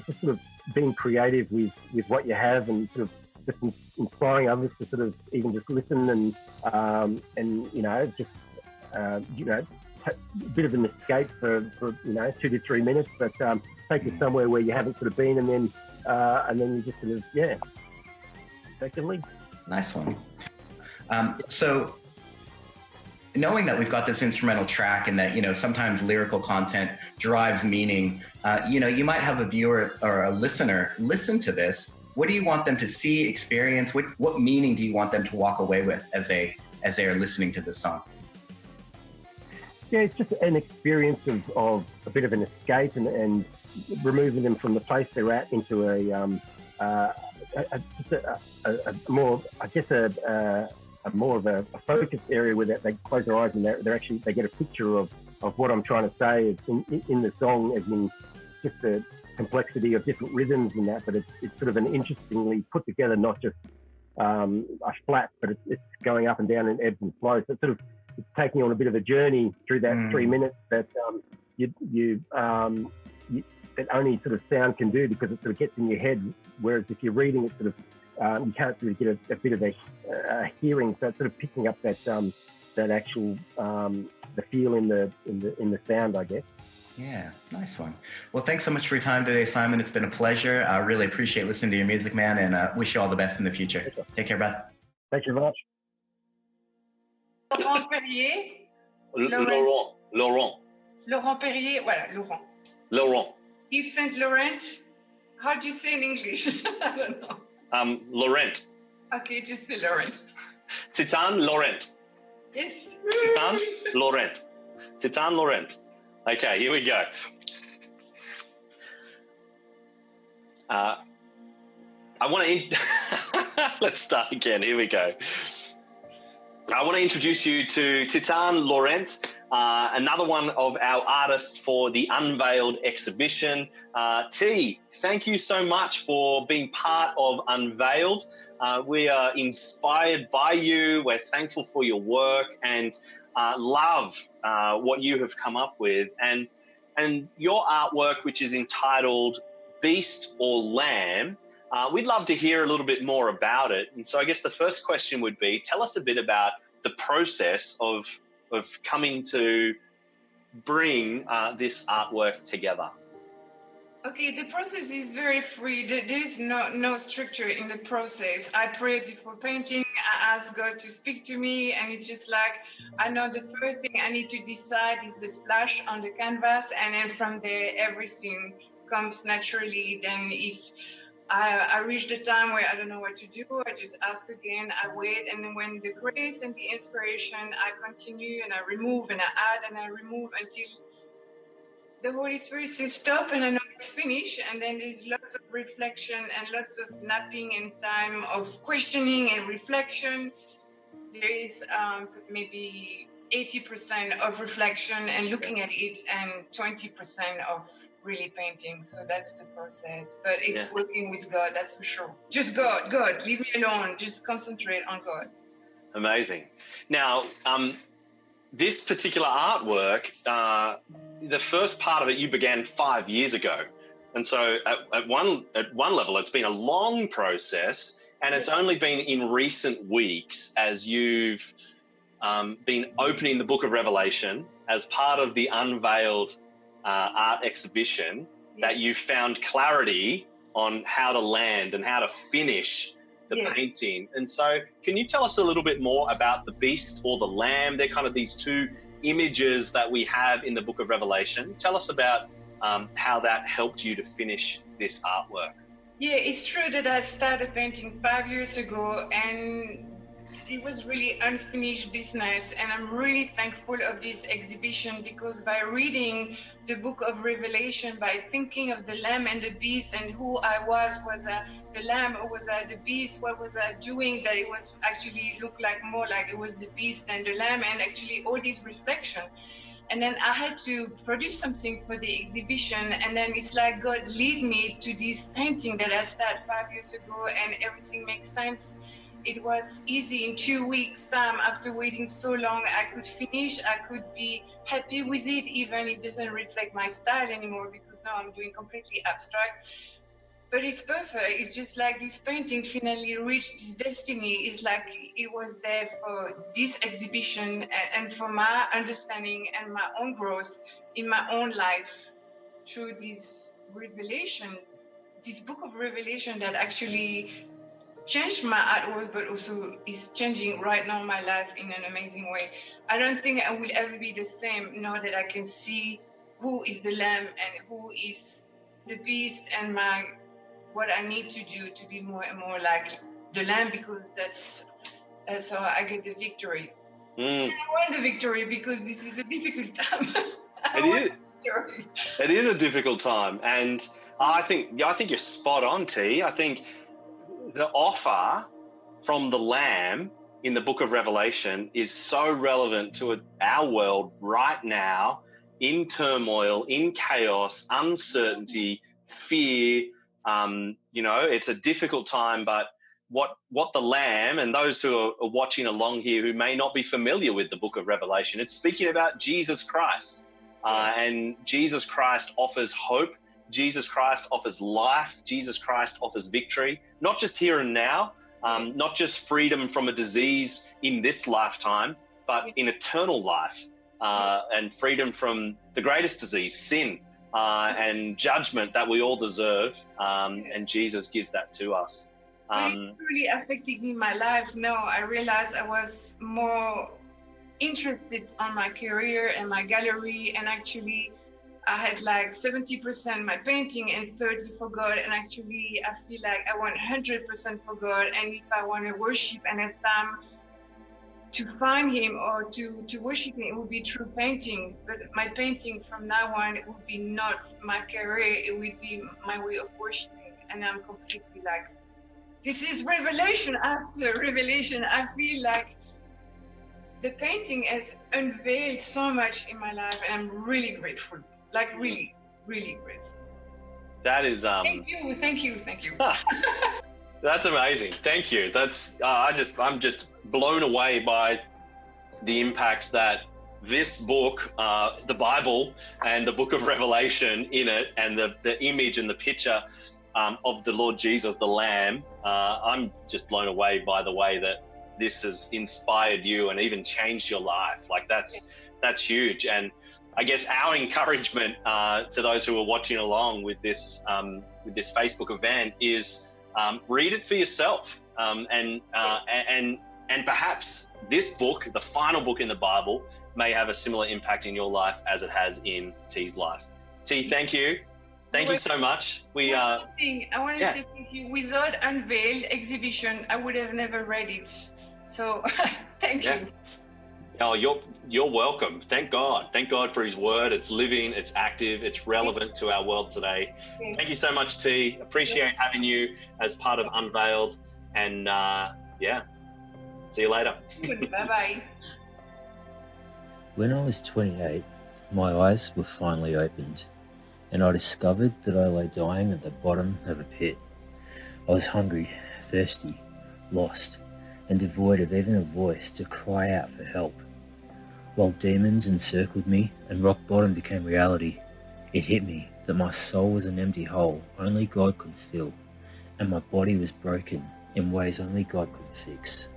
just sort of being creative with what you have, and sort of just inspiring others to sort of even just listen and just, a bit of an escape for 2 to 3 minutes, but take you somewhere where you haven't sort of been, and then you just sort of, effectively. Nice one. So knowing that we've got this instrumental track and that, sometimes lyrical content drives meaning, you might have a viewer or a listener listen to this. What do you want them to see, experience? What meaning do you want them to walk away with as they are listening to this song? Yeah, it's just an experience of a bit of an escape and removing them from the place they're at into a more, I guess, a more of a focused area where they close their eyes and they get a picture of what I'm trying to say in the song, as in just the complexity of different rhythms and that. But it's sort of an interestingly put together, not just a flat, but it's going up and down and ebbs and flows. So it's sort of taking you on a bit of a journey through that 3 minutes that that only sort of sound can do, because it sort of gets in your head. Whereas if you're reading it, sort of you can't really get a bit of a hearing. So it's sort of picking up that actual the feel in the sound, I guess. Yeah, nice one. Well, thanks so much for your time today, Simon. It's been a pleasure. I really appreciate listening to your music, man, and wish you all the best in the future. Take care, bud. Thank you very much. Laurent Perrier. Laurent Perrier, voilà, Laurent. Laurent. Yves Saint Laurent. How do you say in English? I don't know. Laurent. Okay, just say Laurent. Titan Laurent. Yes. Titan Laurent. Titan Laurent. Okay, here we go. I want to... Let's start again. Here we go. I want to introduce you to Titan Laurent, another one of our artists for the Unveiled exhibition. T, thank you so much for being part of Unveiled. We are inspired by you. We're thankful for your work and love what you have come up with. And your artwork, which is entitled Beast or Lamb, we'd love to hear a little bit more about it. And so I guess the first question would be, tell us a bit about the process of coming to bring this artwork together. Okay, the process is very free. There is no structure in the process. I pray before painting. I ask God to speak to me, and it's just like, I know the first thing I need to decide is the splash on the canvas, and then from there, everything comes naturally. Then if I reach the time where I don't know what to do, I just ask again, I wait, and then when the grace and the inspiration, I continue and I remove and I add and I remove until the Holy Spirit says stop, and I know it's finished. And then there's lots of reflection and lots of napping and time of questioning and reflection. There is maybe 80% of reflection and looking at it, and 20% of really painting. So that's the process. But it's working with God, that's for sure. Just God, leave me alone. Just concentrate on God. Amazing. Now, this particular artwork, the first part of it you began 5 years ago. And so at one level, it's been a long process, and it's only been in recent weeks as you've been opening the Book of Revelation as part of the Unveiled art exhibition that you found clarity on how to land and how to finish the painting. And so can you tell us a little bit more about the beast or the lamb? They're kind of these two images that we have in the Book of Revelation. Tell us about how that helped you to finish this artwork. Yeah, it's true that I started painting 5 years ago, and it was really unfinished business, and I'm really thankful of this exhibition, because by reading the Book of Revelation, by thinking of the lamb and the beast and who I was the lamb or was I the beast, what was I doing, that it was actually looked like more like it was the beast than the lamb, and actually all these reflection. And then I had to produce something for the exhibition, and then it's like God lead me to this painting that I started 5 years ago, and everything makes sense. It was easy in 2 weeks' time. After waiting so long, I could finish. I could be happy with it, even if it doesn't reflect my style anymore, because now I'm doing completely abstract. But it's perfect. It's just like this painting finally reached its destiny. It's like it was there for this exhibition and for my understanding and my own growth in my own life through this revelation, this Book of Revelation that actually changed my artwork, but also is changing right now my life in an amazing way. I don't think I will ever be the same now that I can see who is the lamb and who is the beast, and what I need to do to be more and more like the lamb, because that's how I get the victory. And I want the victory because this is a difficult time. It is a difficult time, and I think you're spot on, T. I think the offer from the Lamb in the Book of Revelation is so relevant to our world right now, in turmoil, in chaos, uncertainty, fear. It's a difficult time, but what the Lamb, and those who are watching along here who may not be familiar with the Book of Revelation, it's speaking about Jesus Christ. And Jesus Christ offers hope. Jesus Christ offers life. Jesus Christ offers victory, not just here and now, not just freedom from a disease in this lifetime, but in eternal life, and freedom from the greatest disease, sin, and judgment that we all deserve. And Jesus gives that to us. It's really affecting my life now. I realized I was more interested on my career and my gallery, and actually I had like 70% my painting and 30% for God, and actually I feel like I want 100% for God. And if I want to worship and have time to find Him or to worship Him, it would be through painting. But my painting from now on, it would be not my career, it would be my way of worshiping. And I'm completely like, this is revelation after revelation. I feel like the painting has unveiled so much in my life, and I'm really grateful. Like really, really grateful. That is Thank you. That's amazing. Thank you. That's I'm just blown away by the impact that this book, the Bible, and the Book of Revelation in it, and the image and the picture of the Lord Jesus, the Lamb. I'm just blown away by the way that this has inspired you and even changed your life. Like that's huge. And I guess our encouragement to those who are watching along with this Facebook event is read it for yourself, and perhaps this book, the final book in the Bible, may have a similar impact in your life as it has in T's life. T, thank you so much. I want to say thank you. Without Unveiled exhibition, I would have never read it. So thank you. Oh, you're welcome. Thank God. Thank God for His word. It's living, it's active, it's relevant to our world today. Thank you so much, T. Appreciate having you as part of Unveiled. And see you later. Bye-bye. When I was 28, my eyes were finally opened. and I discovered that I lay dying at the bottom of a pit. I was hungry, thirsty, lost, and devoid of even a voice to cry out for help. While demons encircled me and rock bottom became reality, it hit me that my soul was an empty hole only God could fill, and my body was broken in ways only God could fix.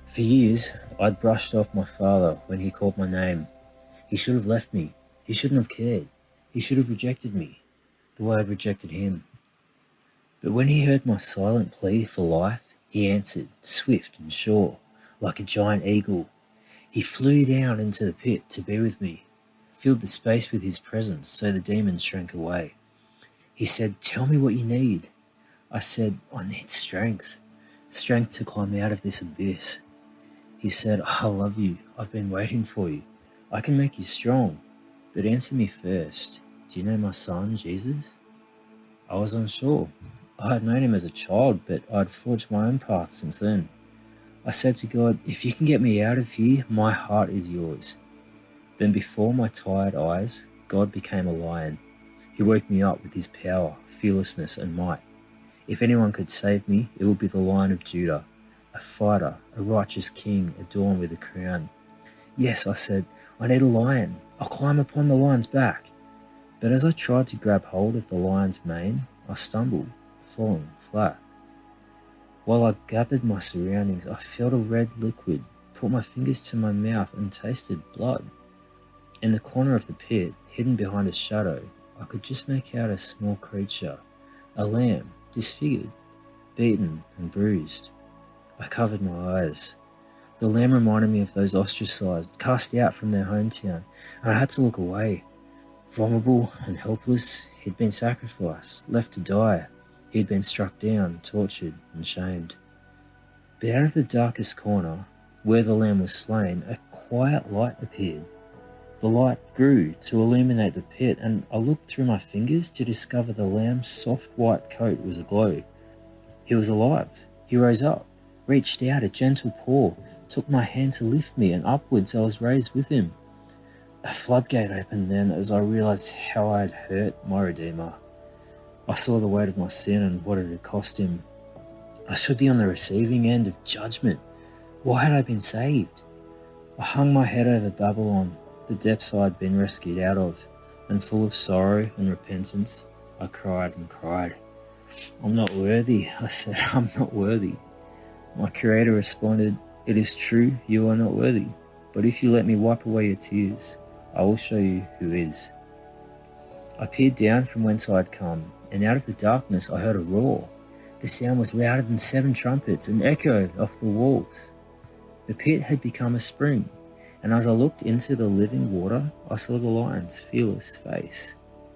For years, I'd brushed off my father when he called my name. He should have left me. He shouldn't have cared. He should have rejected me, the way I'd rejected him. But when he heard my silent plea for life, he answered, swift and sure, like a giant eagle. He flew down into the pit to be with me, filled the space with his presence so the demons shrank away. He said, tell me what you need. I said, I need strength to climb out of this abyss. He said, I love you. I've been waiting for you. I can make you strong, but answer me first. Do you know my son, Jesus? I was unsure. I had known him as a child, but I'd forged my own path since then. I said to God, if you can get me out of here, my heart is yours. Then before my tired eyes, God became a lion. He woke me up with his power, fearlessness, and might. If anyone could save me, it would be the Lion of Judah, a fighter, a righteous king adorned with a crown. Yes, I said, I need a lion. I'll climb upon the lion's back. But as I tried to grab hold of the lion's mane, I stumbled, falling flat. While I gathered my surroundings, I felt a red liquid, put my fingers to my mouth and tasted blood. In the corner of the pit, hidden behind a shadow, I could just make out a small creature, a lamb, disfigured, beaten and bruised. I covered my eyes. The lamb reminded me of those ostracized, cast out from their hometown, and I had to look away. Vulnerable and helpless, he'd been sacrificed, left to die. He'd been struck down, tortured and shamed. But out of the darkest corner, where the lamb was slain, a quiet light appeared. The light grew to illuminate the pit, and I looked through my fingers to discover the lamb's soft white coat was aglow. He was alive. He rose up, reached out a gentle paw, took my hand to lift me, and upwards I was raised with him. A floodgate opened then as I realized how I had hurt my Redeemer. I saw the weight of my sin and what it had cost him. I should be on the receiving end of judgment. Why had I been saved? I hung my head over Babylon, the depths I had been rescued out of, and full of sorrow and repentance, I cried and cried. I'm not worthy, I said, I'm not worthy. My Creator responded, it is true, you are not worthy, but if you let me wipe away your tears, I will show you who is. I peered down from whence I had come, and out of the darkness I heard a roar. The sound was louder than 7 trumpets and echoed off the walls. The pit had become a spring, and as I looked into the living water, I saw the lion's fearless face,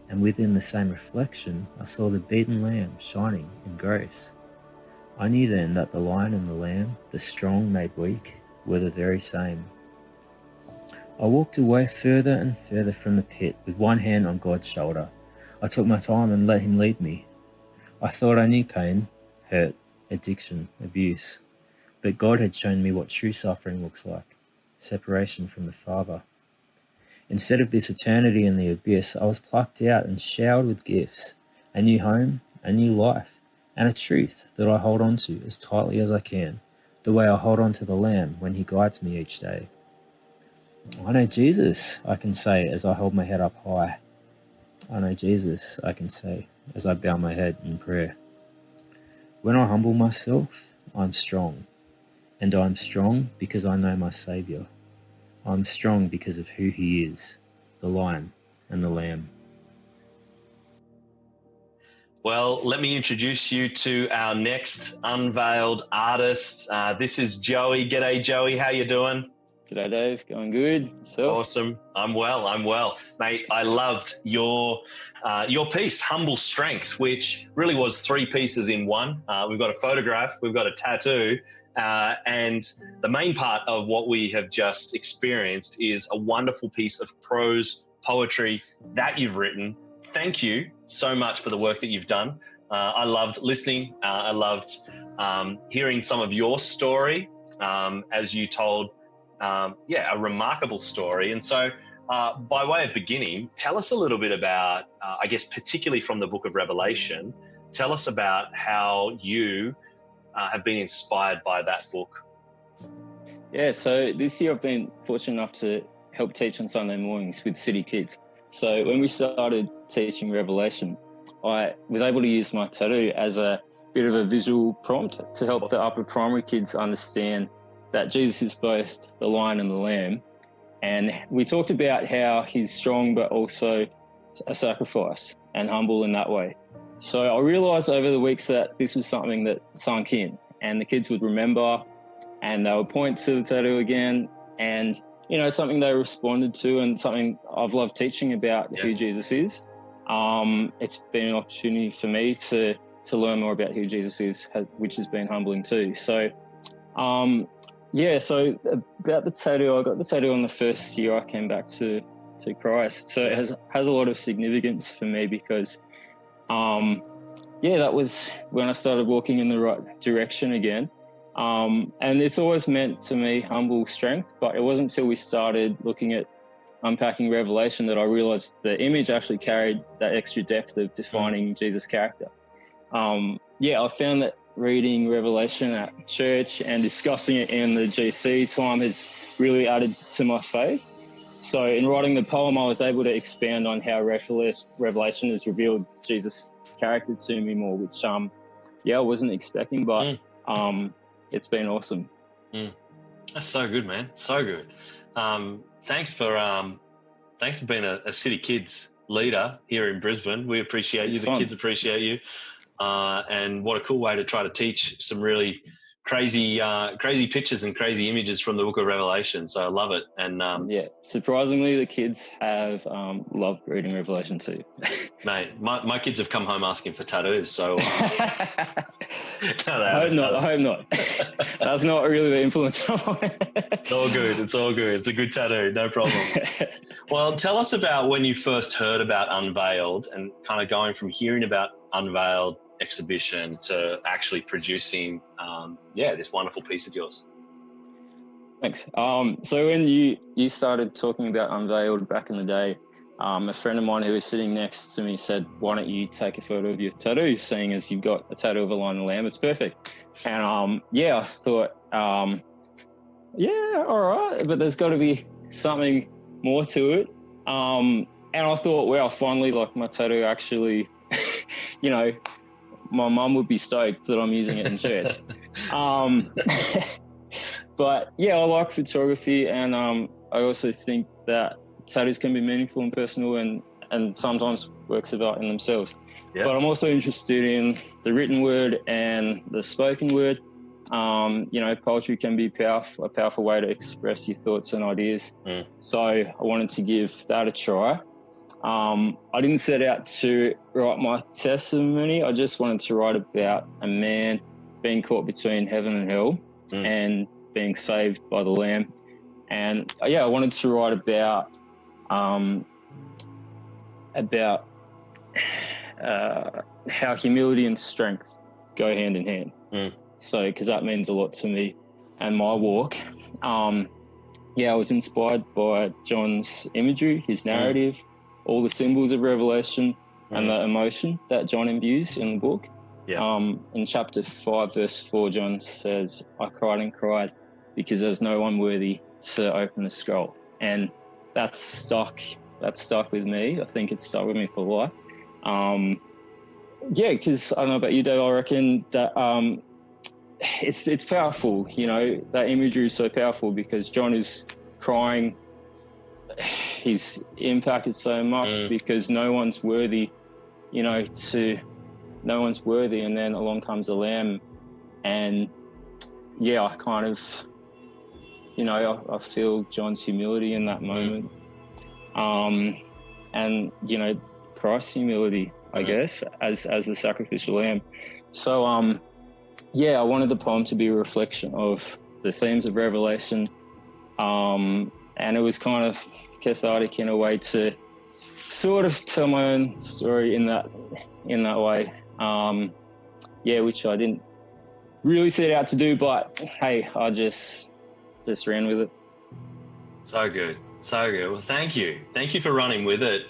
and within the same reflection, I saw the beaten lamb shining in grace. I knew then that the lion and the lamb, the strong made weak, were the very same. I walked away further and further from the pit with one hand on God's shoulder. I took my time and let him lead me. I thought I knew pain, hurt, addiction, abuse, but God had shown me what true suffering looks like, separation from the Father. Instead of this eternity in the abyss, I was plucked out and showered with gifts, a new home, a new life, and a truth that I hold on to as tightly as I can, the way I hold on to the Lamb when he guides me each day. I know Jesus, I can say as I hold my head up high. I know Jesus, I can say as I bow my head in prayer. When I humble myself, I'm strong, and I'm strong because I know my Saviour. I'm strong because of who he is, the Lion and the Lamb. Well, let me introduce you to our next Unveiled artist. This is Joey. G'day, Joey. How you doing? G'day, Dave. Going good? Yourself? Awesome. I'm well. Mate, I loved your piece, Humble Strength, which really was 3 pieces in one. We've got a photograph, we've got a tattoo, and the main part of what we have just experienced is a wonderful piece of prose poetry that you've written. Thank you so much for the work that you've done. I loved listening. I loved hearing some of your story as you told a remarkable story. And so by way of beginning, tell us a little bit about, I guess, particularly from the book of Revelation, tell us about how you have been inspired by that book. Yeah, so this year I've been fortunate enough to help teach on Sunday mornings with City Kids. So when we started teaching Revelation, I was able to use my tattoo as a bit of a visual prompt to help the upper primary kids understand that Jesus is both the Lion and the Lamb. And we talked about how he's strong but also a sacrifice and humble in that way. So I realised over the weeks that this was something that sunk in, and the kids would remember and they would point to the tattoo again, and it's something they responded to and something I've loved teaching about who Jesus is. It's been an opportunity for me to learn more about who Jesus is, which has been humbling too. So, so about the tattoo, I got the tattoo on the first year I came back to Christ. So it has a lot of significance for me because, that was when I started walking in the right direction again. And it's always meant to me humble strength, but it wasn't until we started looking at unpacking Revelation that I realised the image actually carried that extra depth of defining Jesus' character. I found that reading Revelation at church and discussing it in the GC time has really added to my faith. So in writing the poem, I was able to expand on how Revelation has revealed Jesus' character to me more, which I wasn't expecting, but it's been awesome. That's so good, man. So good. Thanks for being a City Kids leader here in Brisbane. We appreciate you. The kids appreciate you. And what a cool way to try to teach some really crazy pictures and crazy images from the book of Revelation. So I love it. And surprisingly, the kids have loved reading Revelation too. Mate, my kids have come home asking for tattoos. So I hope not. That's not really the influence on it. It's all good. It's a good tattoo. No problem. Well, tell us about when you first heard about Unveiled and kind of going from hearing about Unveiled exhibition to actually producing this wonderful piece of yours. Thanks. So when you started talking about Unveiled back in the day, a friend of mine who was sitting next to me said, why don't you take a photo of your tattoo, seeing as you've got a tattoo of a lion and a lamb? It's perfect. And I thought, all right, but there's got to be something more to it. And I thought, wow, finally, like my tattoo actually, my mum would be stoked that I'm using it in church. But I like photography, and I also think that tattoos can be meaningful and personal and sometimes works of art in themselves. Yeah. But I'm also interested in the written word and the spoken word. Poetry can be a powerful way to express your thoughts and ideas. So I wanted to give that a try. I didn't set out to write my testimony. I just wanted to write about a man being caught between heaven and hell and being saved by the Lamb. And I wanted to write about how humility and strength go hand in hand. So, because that means a lot to me and my walk. I was inspired by John's imagery, his narrative, all the symbols of Revelation and the emotion that John imbues in the book. In chapter 5, verse 4, John says, I cried and cried because there's no one worthy to open the scroll. And that's stuck with me. I think it's stuck with me for life. Because I don't know about you, Dave, I reckon that it's powerful, that imagery is so powerful because John is crying. He's impacted so much because no one's worthy, no one's worthy. And then along comes the Lamb. And I kind of, I feel John's humility in that moment. And, Christ's humility, I guess, as the sacrificial lamb. So, I wanted the poem to be a reflection of the themes of Revelation. And it was kind of cathartic in a way to sort of tell my own story in that way. Which I didn't really set out to do, but hey, I just ran with it. So good. So good. Well, thank you. Thank you for running with it.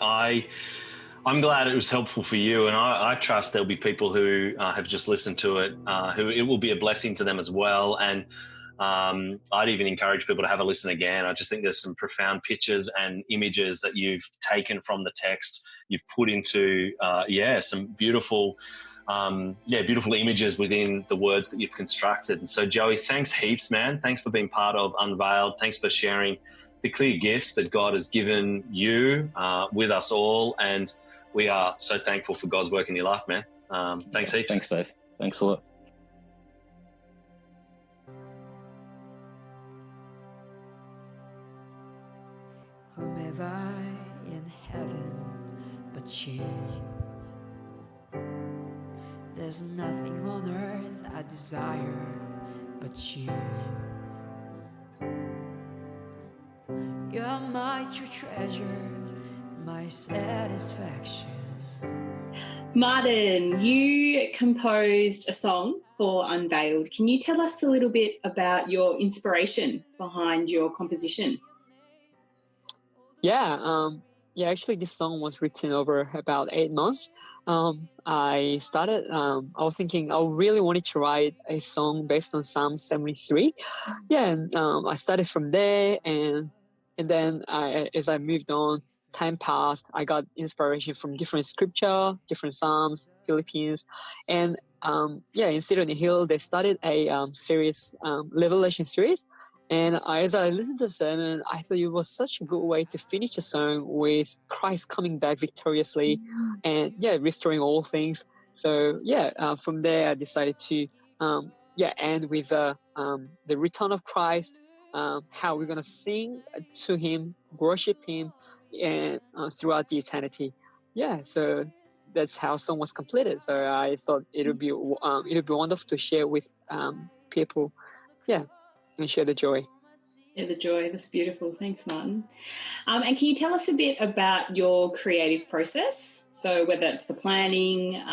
I'm glad it was helpful for you, and I trust there'll be people who have just listened to it, who it will be a blessing to them as well. And I'd even encourage people to have a listen again. I just think there's some profound pictures and images that you've taken from the text. You've put into, some beautiful, beautiful images within the words that you've constructed. And so, Joey, thanks heaps, man. Thanks for being part of Unveiled. Thanks for sharing the clear gifts that God has given you with us all. And we are so thankful for God's work in your life, man. Thanks heaps. Thanks, Dave. Thanks a lot. Whomever in heaven but you. There's nothing on earth I desire but you. You're my true treasure, my satisfaction. Martin, you composed a song for Unveiled. Can you tell us a little bit about your inspiration behind your composition? Actually this song was written over about 8 months. I was thinking I really wanted to write a song based on Psalm 73. I started from there, and then as I moved on, time passed, I got inspiration from different scripture, different Psalms, Philippines, and in City on the Hill, they started a series, Revelation series. And as I listened to the sermon, I thought it was such a good way to finish the song with Christ coming back victoriously and, restoring all things. So, from there, I decided to, end with the return of Christ, how we're going to sing to him, worship him, and throughout the eternity. So that's how song was completed. So I thought it would be wonderful to share with people. And share the joy. Yeah, the joy. That's beautiful. Thanks, Martin. And can you tell us a bit about your creative process? So whether it's the planning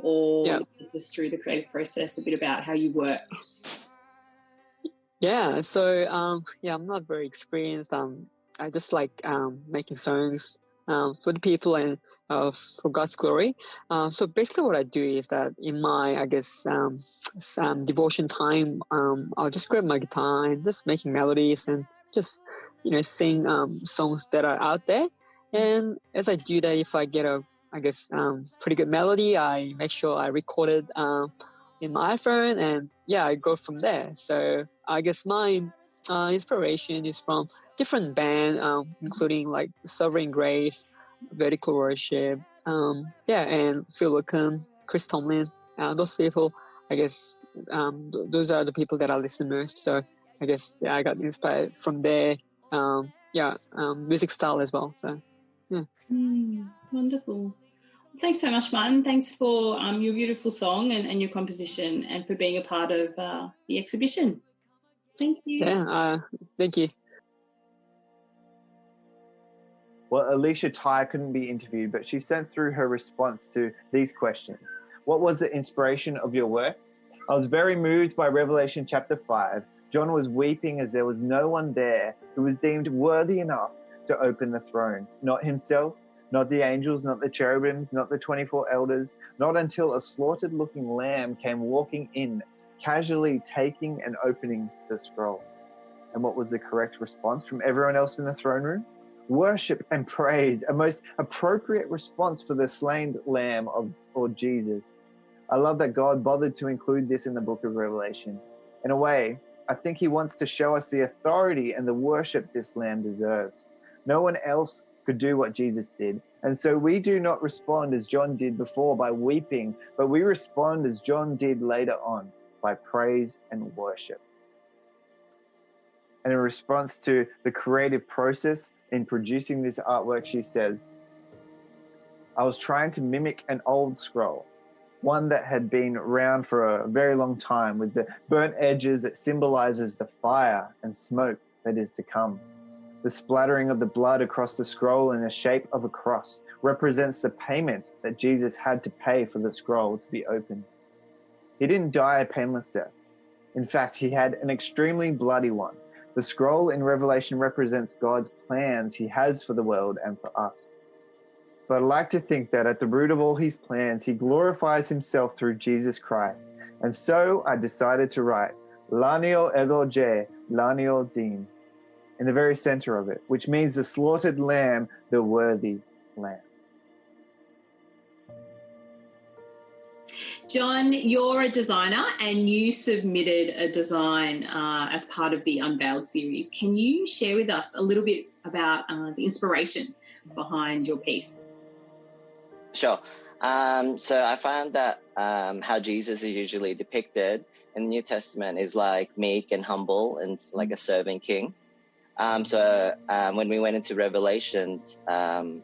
or just through the creative process, a bit about how you work. I'm not very experienced. I just like making songs for the people and for God's glory. So basically what I do is that in my, some devotion time, I'll just grab my guitar and just making melodies and just, sing songs that are out there. And as I do that, if I get pretty good melody, I make sure I record it in my iPhone, and I go from there. So I guess my inspiration is from different bands, including like Sovereign Grace, Vertical Worship, and Phil Wickham, Chris Tomlin, those people. I guess those are the people that I listen most. So I guess I got inspired from their music style as well. So Wonderful. Thanks so much, Martin. Thanks for your beautiful song and your composition, and for being a part of the exhibition. Thank you. Thank you. Well, Alicia Ty couldn't be interviewed, but she sent through her response to these questions. What was the inspiration of your work? I was very moved by Revelation chapter 5. John was weeping as there was no one there who was deemed worthy enough to open the throne. Not himself, not the angels, not the cherubims, not the 24 elders, not until a slaughtered-looking lamb came walking in, casually taking and opening the scroll. And what was the correct response from everyone else in the throne room? Worship and praise, a most appropriate response for the slain lamb or Jesus. I love that God bothered to include this in the book of Revelation. In a way, I think he wants to show us the authority and the worship this lamb deserves. No one else could do what Jesus did. And so we do not respond as John did before by weeping, but we respond as John did later on by praise and worship. And in response to the creative process in producing this artwork, she says, I was trying to mimic an old scroll, one that had been around for a very long time, with the burnt edges that symbolizes the fire and smoke that is to come. The splattering of the blood across the scroll in the shape of a cross represents the payment that Jesus had to pay for the scroll to be opened. He didn't die a painless death. In fact, he had an extremely bloody one. The scroll in Revelation represents God's plans he has for the world and for us. But I like to think that at the root of all his plans, he glorifies himself through Jesus Christ. And so I decided to write Lanio Eloge, Lanio Din, in the very center of it, which means the slaughtered lamb, the worthy lamb. John, you're a designer and you submitted a design as part of the Unveiled series. Can you share with us a little bit about the inspiration behind your piece? Sure. So I found that how Jesus is usually depicted in the New Testament is like meek and humble and like a serving king. So when we went into Revelations, it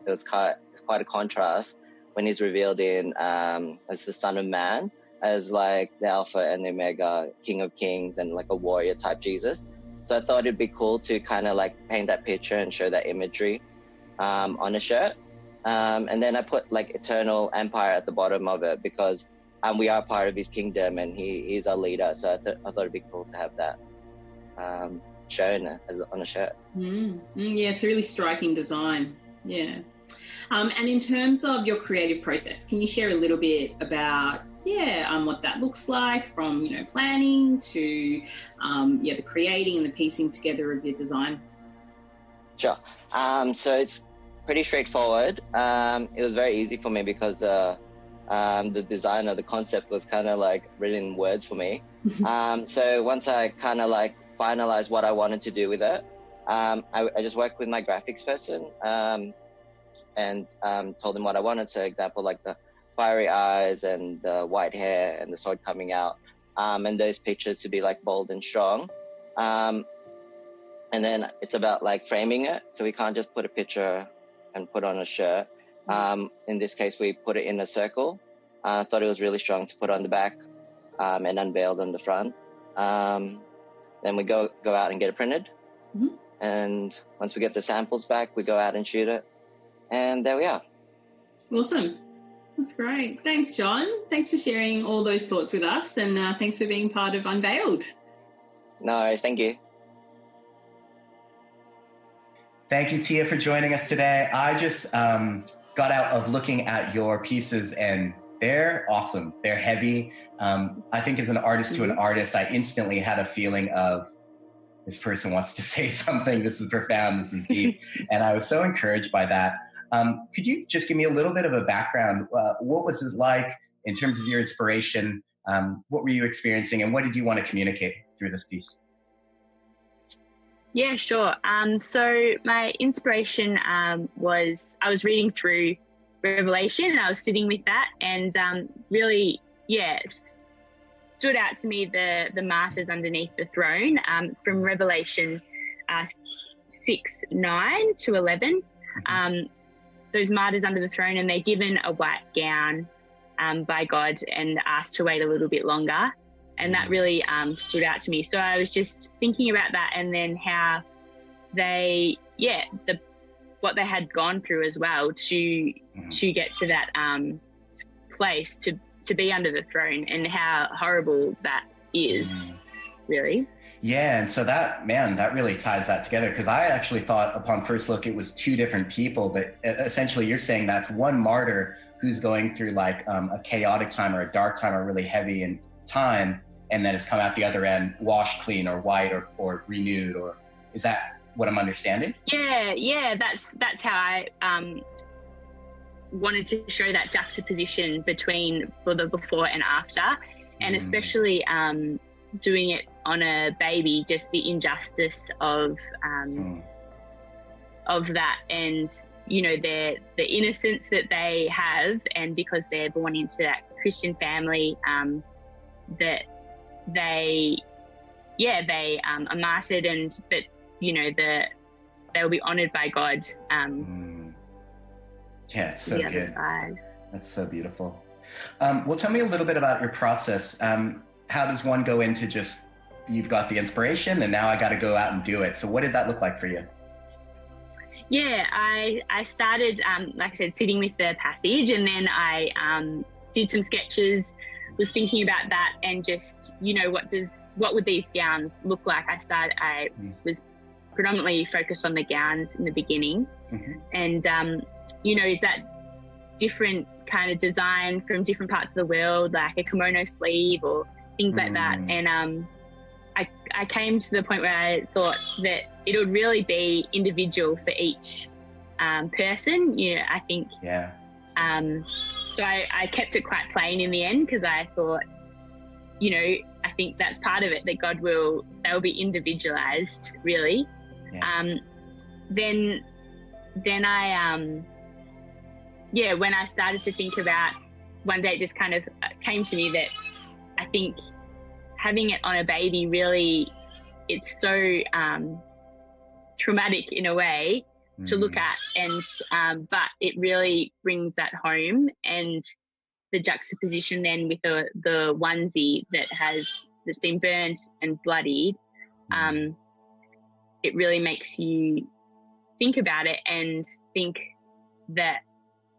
was quite a contrast when he's revealed in as the Son of Man, as like the Alpha and the Omega, King of Kings, and like a warrior type Jesus. So I thought it'd be cool to kind of like paint that picture and show that imagery on a shirt. And then I put like Eternal Empire at the bottom of it because we are part of his kingdom and he's our leader. So I thought it'd be cool to have that shown on a shirt. Yeah, it's a really striking design. Yeah. And in terms of your creative process, can you share a little bit about what that looks like from planning to the creating and the piecing together of your design? Sure. So it's pretty straightforward. It was very easy for me because the design or the concept was kind of like written in words for me. So once I kind of like finalized what I wanted to do with it, I just worked with my graphics person and told him what I wanted. So example, like the fiery eyes and the white hair and the sword coming out, and those pictures to be like bold and strong. And then it's about like framing it. So we can't just put a picture and put on a shirt. In this case, we put it in a circle. I thought it was really strong to put on the back and unveiled on the front. Then we go out and get it printed. And once we get the samples back, we go out and shoot it. And there we are. Awesome. That's great. Thanks, John. Thanks for sharing all those thoughts with us, and thanks for being part of Unveiled. No worries. Thank you. Thank you, Tia, for joining us today. I just got out of looking at your pieces, and they're awesome. They're heavy. I think as an artist to an artist, I instantly had a feeling of, this person wants to say something. This is profound. This is deep. And I was so encouraged by that. Could you just give me a little bit of a background? What was this like in terms of your inspiration? What were you experiencing, and what did you want to communicate through this piece? Yeah, sure. So my inspiration was, I was reading through Revelation and I was sitting with that, and really, stood out to me the martyrs underneath the throne. It's from Revelation 6:9 to 11. Those martyrs under the throne, and they're given a white gown by God and asked to wait a little bit longer. And that really stood out to me. So I was just thinking about that, and then how they, what they had gone through as well to get to that place to be under the throne, and how horrible that is, really. Yeah, and so that really ties that together, because I actually thought upon first look it was two different people, but essentially you're saying that's one martyr who's going through like a chaotic time or a dark time or really heavy in time, and then has come out the other end washed clean or white or renewed, or is that what I'm understanding? Yeah, that's how I wanted to show that juxtaposition between the before and after, and especially doing it on a baby, just the injustice of that, and the innocence that they have, and because they're born into that Christian family, that they are martyred, but they'll be honored by God. Yeah, it's so good. That's so beautiful. Well, tell me a little bit about your process. How does one go into just, you've got the inspiration and now I got to go out and do it. So what did that look like for you? Yeah, I started, like I said, sitting with the passage, and then I did some sketches, was thinking about that, and just, what does what would these gowns look like? I was predominantly focused on the gowns in the beginning. And, is that different kind of design from different parts of the world, like a kimono sleeve or things like that. And I came to the point where I thought that it would really be individual for each person. I think. Yeah. So I kept it quite plain in the end, because I thought, I think that's part of it, that they'll be individualized, really. Yeah. Then I, when I started to think about, one day it just kind of came to me that I think having it on a baby really, it's so traumatic in a way to look at, and but it really brings that home. And the juxtaposition then with the onesie that's been burnt and bloodied, it really makes you think about it and think that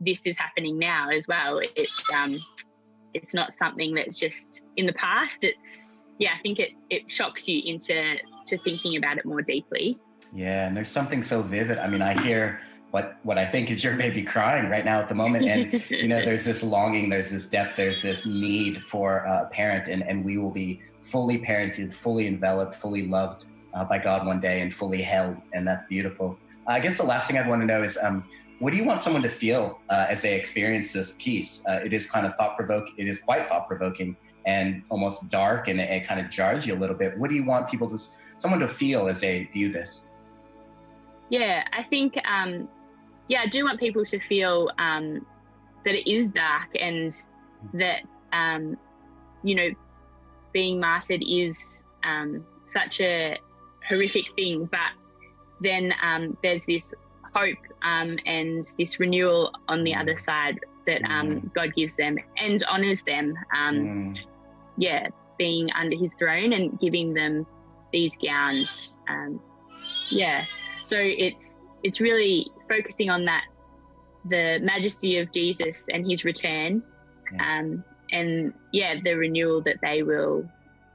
this is happening now as well. It's not something that's just in the past. I think it shocks you into thinking about it more deeply. Yeah, and there's something so vivid. I mean, I hear what I think is your baby crying right now at the moment. And, there's this longing, there's this depth, there's this need for a parent, and we will be fully parented, fully enveloped, fully loved by God one day, and fully held. And that's beautiful. I guess the last thing I'd want to know is, what do you want someone to feel as they experience this piece? It is kind of it is quite thought-provoking and almost dark, and it kind of jars you a little bit. What do you want someone to feel as they view this? Yeah, I think, I do want people to feel that it is dark, and that, being martyred is such a horrific thing, but then there's this hope and this renewal on the other side that God gives them and honours them, being under his throne and giving them these gowns. So it's really focusing on that, the majesty of Jesus and his return, and the renewal that they will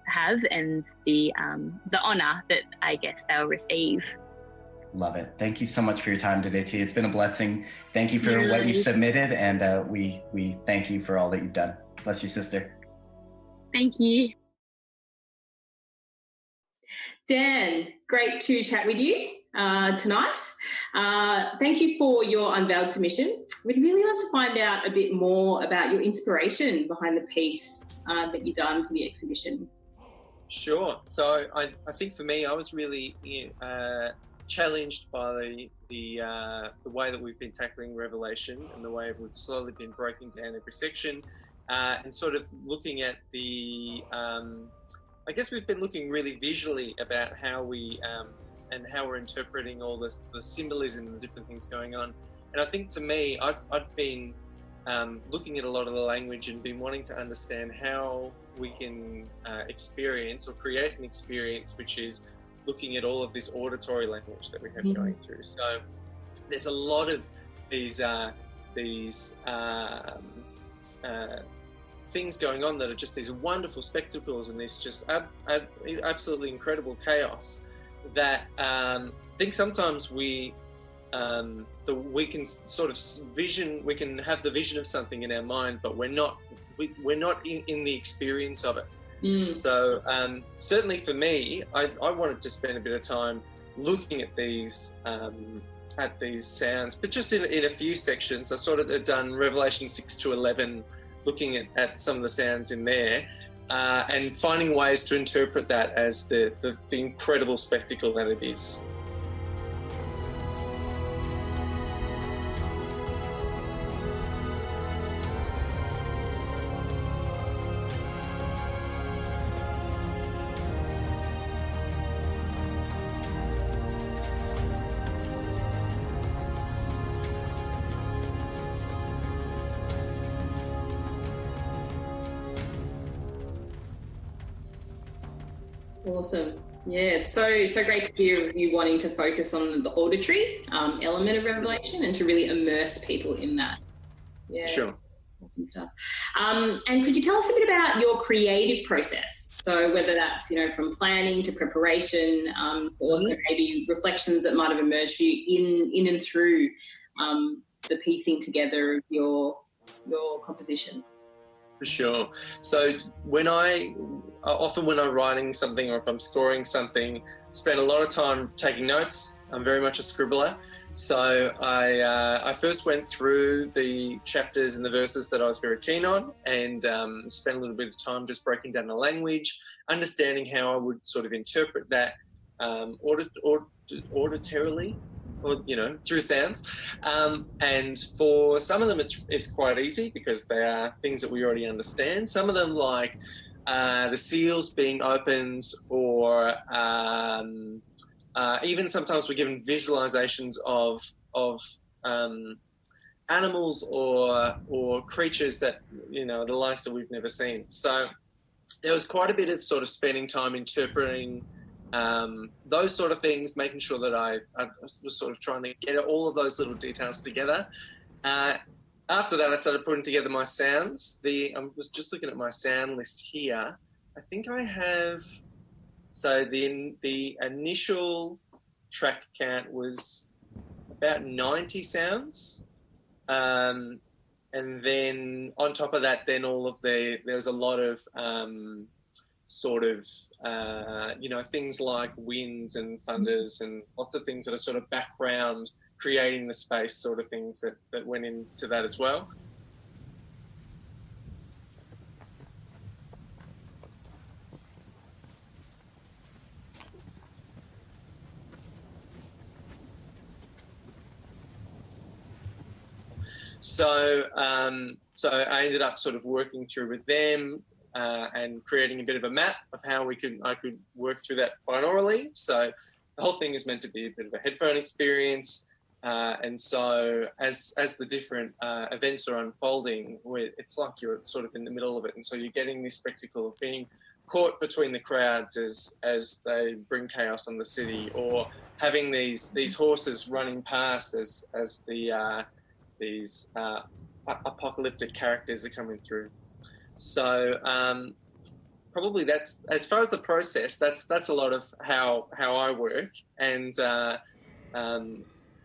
have, and the honour that I guess they'll receive. Love it. Thank you so much for your time today, T. It's been a blessing. Thank you for what you've submitted, and we thank you for all that you've done. Bless you, sister. Thank you. Dan, great to chat with you tonight. Thank you for your Unveiled submission. We'd really love to find out a bit more about your inspiration behind the piece that you've done for the exhibition. Sure. So I think for me, I was really challenged by the way that we've been tackling Revelation, and the way we've slowly been breaking down every section, and sort of looking at I guess we've been looking really visually about how we and how we're interpreting all this, the symbolism and the different things going on. And I think to me, I've been looking at a lot of the language and been wanting to understand how we can experience or create an experience which is looking at all of this auditory language that we have going through. So there's a lot of these things going on that are just these wonderful spectacles and this just absolutely incredible chaos that I think sometimes we can sort of we can have the vision of something in our mind, but we're not in the experience of it. So certainly for me, I wanted to spend a bit of time looking at these sounds, but just in a few sections. I sort of had done Revelation 6 to 11, looking at some of the sounds in there, and finding ways to interpret that as the incredible spectacle that it is. Awesome. Yeah, it's so great to hear you wanting to focus on the auditory element of Revelation and to really immerse people in that. Yeah. Sure. Awesome stuff. And could you tell us a bit about your creative process? So whether that's, from planning to preparation, to also maybe reflections that might have emerged for you in and through the piecing together of your composition. For sure. So when I'm writing something or if I'm scoring something, spend a lot of time taking notes. I'm very much a scribbler. So I first went through the chapters and the verses that I was very keen on, and spent a little bit of time just breaking down the language, understanding how I would sort of interpret that auditorily, or through sounds. And for some of them, it's quite easy because they are things that we already understand. Some of them, like the seals being opened, or even sometimes we're given visualizations of animals or creatures that, the likes that we've never seen. So there was quite a bit of sort of spending time interpreting those sort of things, making sure that I was sort of trying to get all of those little details together. After that, I started putting together my sounds. I was just looking at my sound list here. I think I have... So the initial track count was about 90 sounds. And then on top of that, then there was a lot of things like winds and thunders and lots of things that are sort of background, creating the space sort of things that went into that as well. So I ended up sort of working through with them and creating a bit of a map of how I could work through that binaurally. So the whole thing is meant to be a bit of a headphone experience. And so as the different events are unfolding, it's like you're sort of in the middle of it. And so you're getting this spectacle of being caught between the crowds as they bring chaos on the city, or having these horses running past as these apocalyptic characters are coming through. So probably that's, as far as the process, that's a lot of how I work. And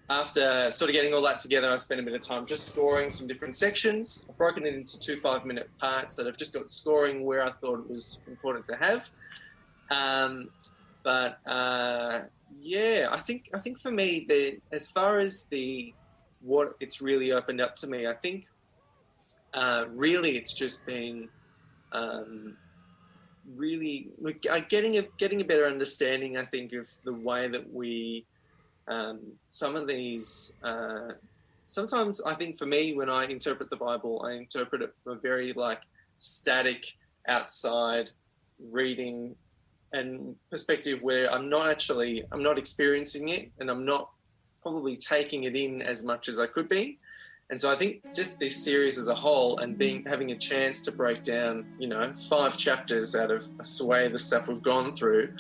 after sort of getting all that together, I spent a bit of time just scoring some different sections. I've broken it into 2 5-minute parts that I've just got scoring where I thought it was important to have. I think for me, as far as what it's really opened up to me, I think really it's just been really getting a better understanding, I think, of the way that we some of these sometimes I think for me, when I interpret the Bible, I interpret it from a very static outside reading and perspective, where I'm not experiencing it, and I'm not probably taking it in as much as I could be. And so I think just this series as a whole, and having a chance to break down, 5 chapters out of a swathe of stuff we've gone through,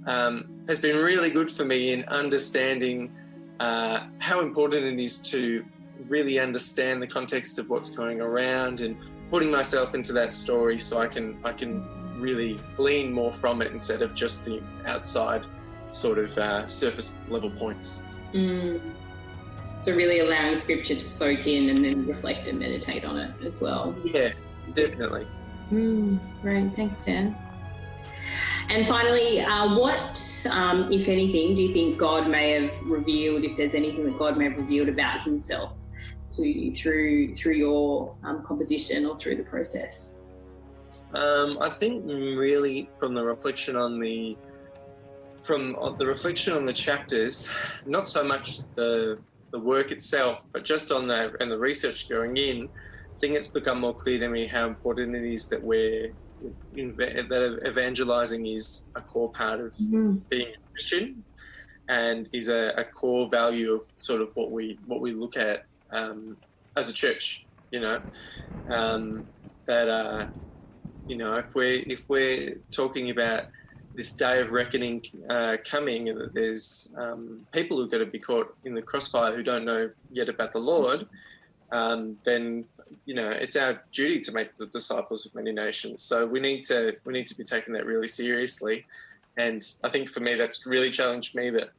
has been really good for me in understanding how important it is to really understand the context of what's going around and putting myself into that story, so I can really glean more from it instead of just the outside sort of surface level points. So really allowing scripture to soak in and then reflect and meditate on it as well. Yeah, definitely. Great, thanks, Dan. And finally, what, if anything, do you think God may have revealed, if there's anything that God may have revealed about himself to you through your composition or through the process? I think really from the reflection on the chapters, not so much the work itself, but just on the research going in, I think it's become more clear to me how important it is that that evangelizing is a core part of being a Christian, and is a core value of sort of what we look at as a church. If we're talking about this day of reckoning coming, and that there's people who are going to be caught in the crossfire who don't know yet about the Lord, then it's our duty to make the disciples of many nations. So we need to be taking that really seriously. And I think for me, that's really challenged me, that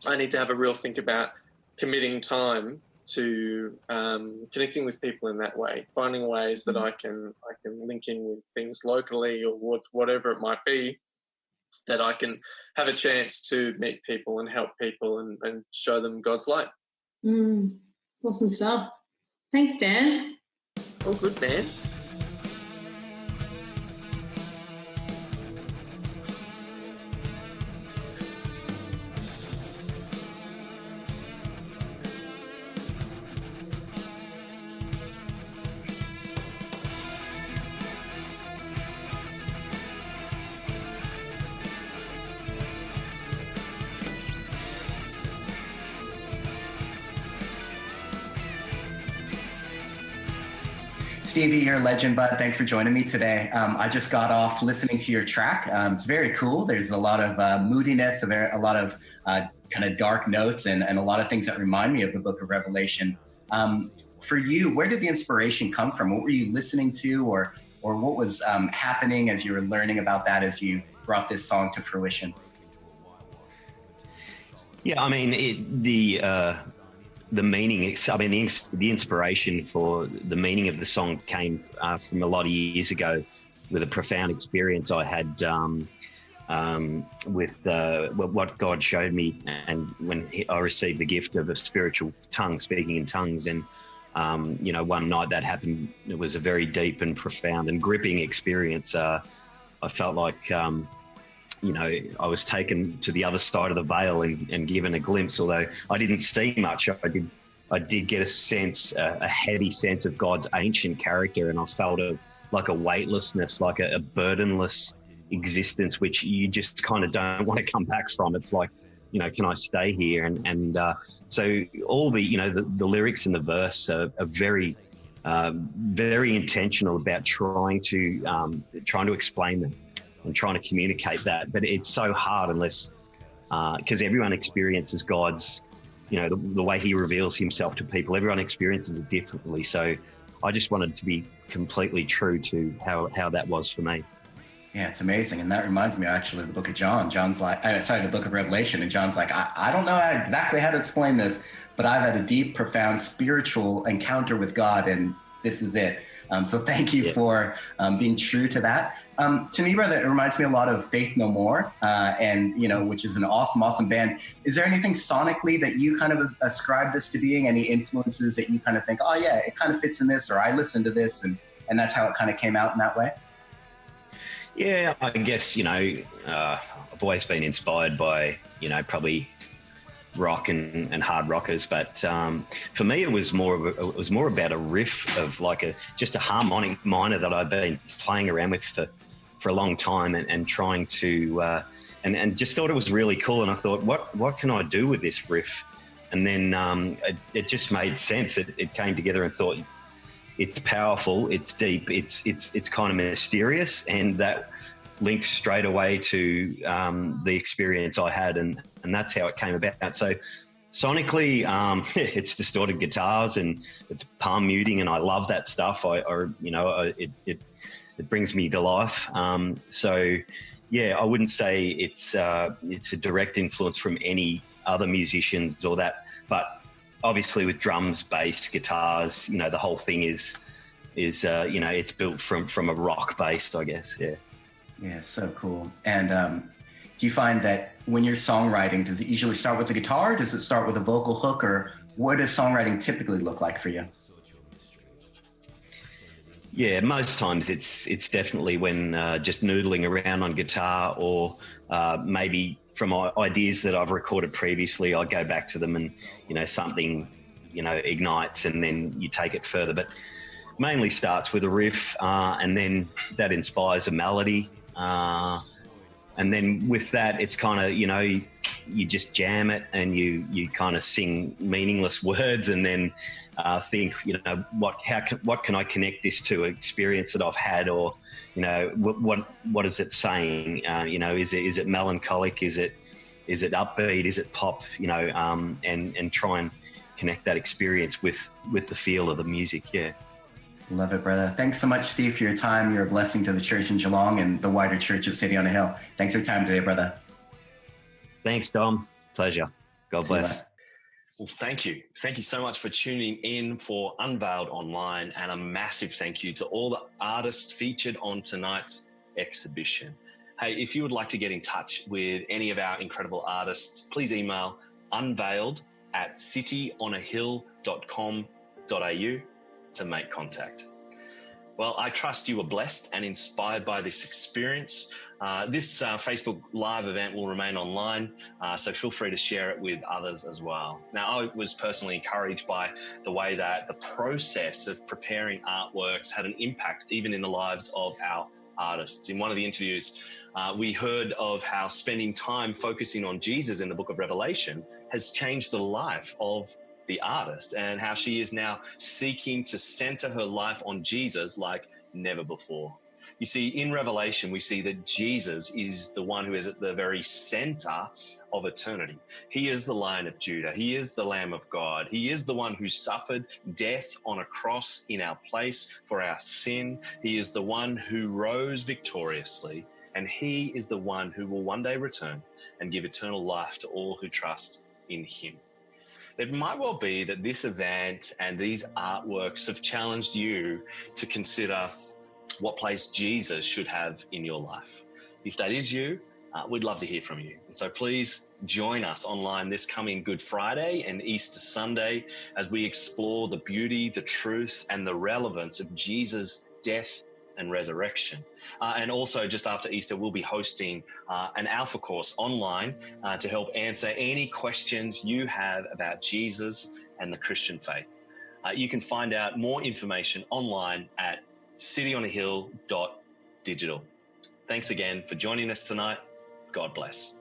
I need to have a real think about committing time to connecting with people in that way, finding ways that I can link in with things locally or whatever it might be, that I can have a chance to meet people and help people and show them God's light. Awesome stuff. Thanks, Dan. All good, man. Stevie, you're a legend, bud. Thanks for joining me today. I just got off listening to your track. It's very cool. There's a lot of moodiness, a lot of kind of dark notes, and a lot of things that remind me of the book of Revelation. For you, where did the inspiration come from? What were you listening to, or what was happening as you were learning about that as you brought this song to fruition? Yeah, I mean, the meaning, I mean, the inspiration for the meaning of the song came from a lot of years ago with a profound experience I had with what God showed me, and when I received the gift of a spiritual tongue, speaking in tongues. And, one night that happened, it was a very deep and profound and gripping experience. I felt like, I was taken to the other side of the veil and given a glimpse, although I didn't see much. I did get a sense, a heavy sense of God's ancient character, and I felt like a weightlessness, like a burdenless existence, which you just kind of don't want to come back from. It's like, can I stay here? And so all the lyrics in the verse are very, very intentional about trying to explain them and trying to communicate that. But it's so hard unless, because everyone experiences God's, the way he reveals himself to people, everyone experiences it differently. So I just wanted to be completely true to how that was for me. Yeah, it's amazing. And that reminds me actually of the book of John. John's like, the book of Revelation. And John's like, I don't know exactly how to explain this, but I've had a deep, profound spiritual encounter with God, and this is it. So thank you for being true to that. To me, brother, it reminds me a lot of Faith No More, which is an awesome, awesome band. Is there anything sonically that you kind of ascribe this to being? Any influences that you kind of think, oh yeah, it kind of fits in this, or I listened to this, and that's how it kind of came out in that way? Yeah, I guess, I've always been inspired by, probably rock and hard rockers, but for me it was more about a riff of just a harmonic minor that I've been playing around with for a long time and trying to and just thought it was really cool, and I thought, what can I do with this riff? And then it just made sense. It came together, and thought, it's powerful, it's deep, it's kind of mysterious, and that linked straight away to the experience I had, and that's how it came about. So sonically, it's distorted guitars and it's palm muting, and I love that stuff. It brings me to life. So yeah, I wouldn't say it's a direct influence from any other musicians or that, but obviously with drums, bass, guitars, the whole thing is it's built from a rock base, I guess. Yeah. Yeah, so cool. And do you find that when you're songwriting, does it usually start with the guitar? Does it start with a vocal hook, or what does songwriting typically look like for you? Yeah, most times it's definitely when just noodling around on guitar, or maybe from ideas that I've recorded previously, I go back to them and, something, ignites, and then you take it further. But mainly starts with a riff, and then that inspires a melody. And then with that, it's kind of, you just jam it, and you kind of sing meaningless words, and then think, what can I connect this to an experience that I've had, or, what is it saying? Is it melancholic? Is it upbeat? Is it pop? And try and connect that experience with the feel of the music. Yeah. Love it, brother. Thanks so much, Steve, for your time. You're a blessing to the church in Geelong and the wider church at City on a Hill. Thanks for your time today, brother. Thanks, Dom. Pleasure. God bless. Well, thank you. Thank you so much for tuning in for Unveiled Online, and a massive thank you to all the artists featured on tonight's exhibition. Hey, if you would like to get in touch with any of our incredible artists, please email unveiled@cityonahill.com.au to make contact. Well, I trust you were blessed and inspired by this experience. This Facebook Live event will remain online, so feel free to share it with others as well. Now, I was personally encouraged by the way that the process of preparing artworks had an impact even in the lives of our artists. In one of the interviews, we heard of how spending time focusing on Jesus in the book of Revelation has changed the life of the artist, and how she is now seeking to center her life on Jesus like never before. You see, in Revelation, we see that Jesus is the one who is at the very center of eternity. He is the Lion of Judah. He is the Lamb of God. He is the one who suffered death on a cross in our place for our sin. He is the one who rose victoriously, and he is the one who will one day return and give eternal life to all who trust in him. It might well be that this event and these artworks have challenged you to consider what place Jesus should have in your life. If that is you, we'd love to hear from you. And so please join us online this coming Good Friday and Easter Sunday as we explore the beauty, the truth, and the relevance of Jesus' death and resurrection. And also just after Easter, we'll be hosting an Alpha course online to help answer any questions you have about Jesus and the Christian faith. You can find out more information online at cityonahill.digital. Thanks again for joining us tonight. God bless.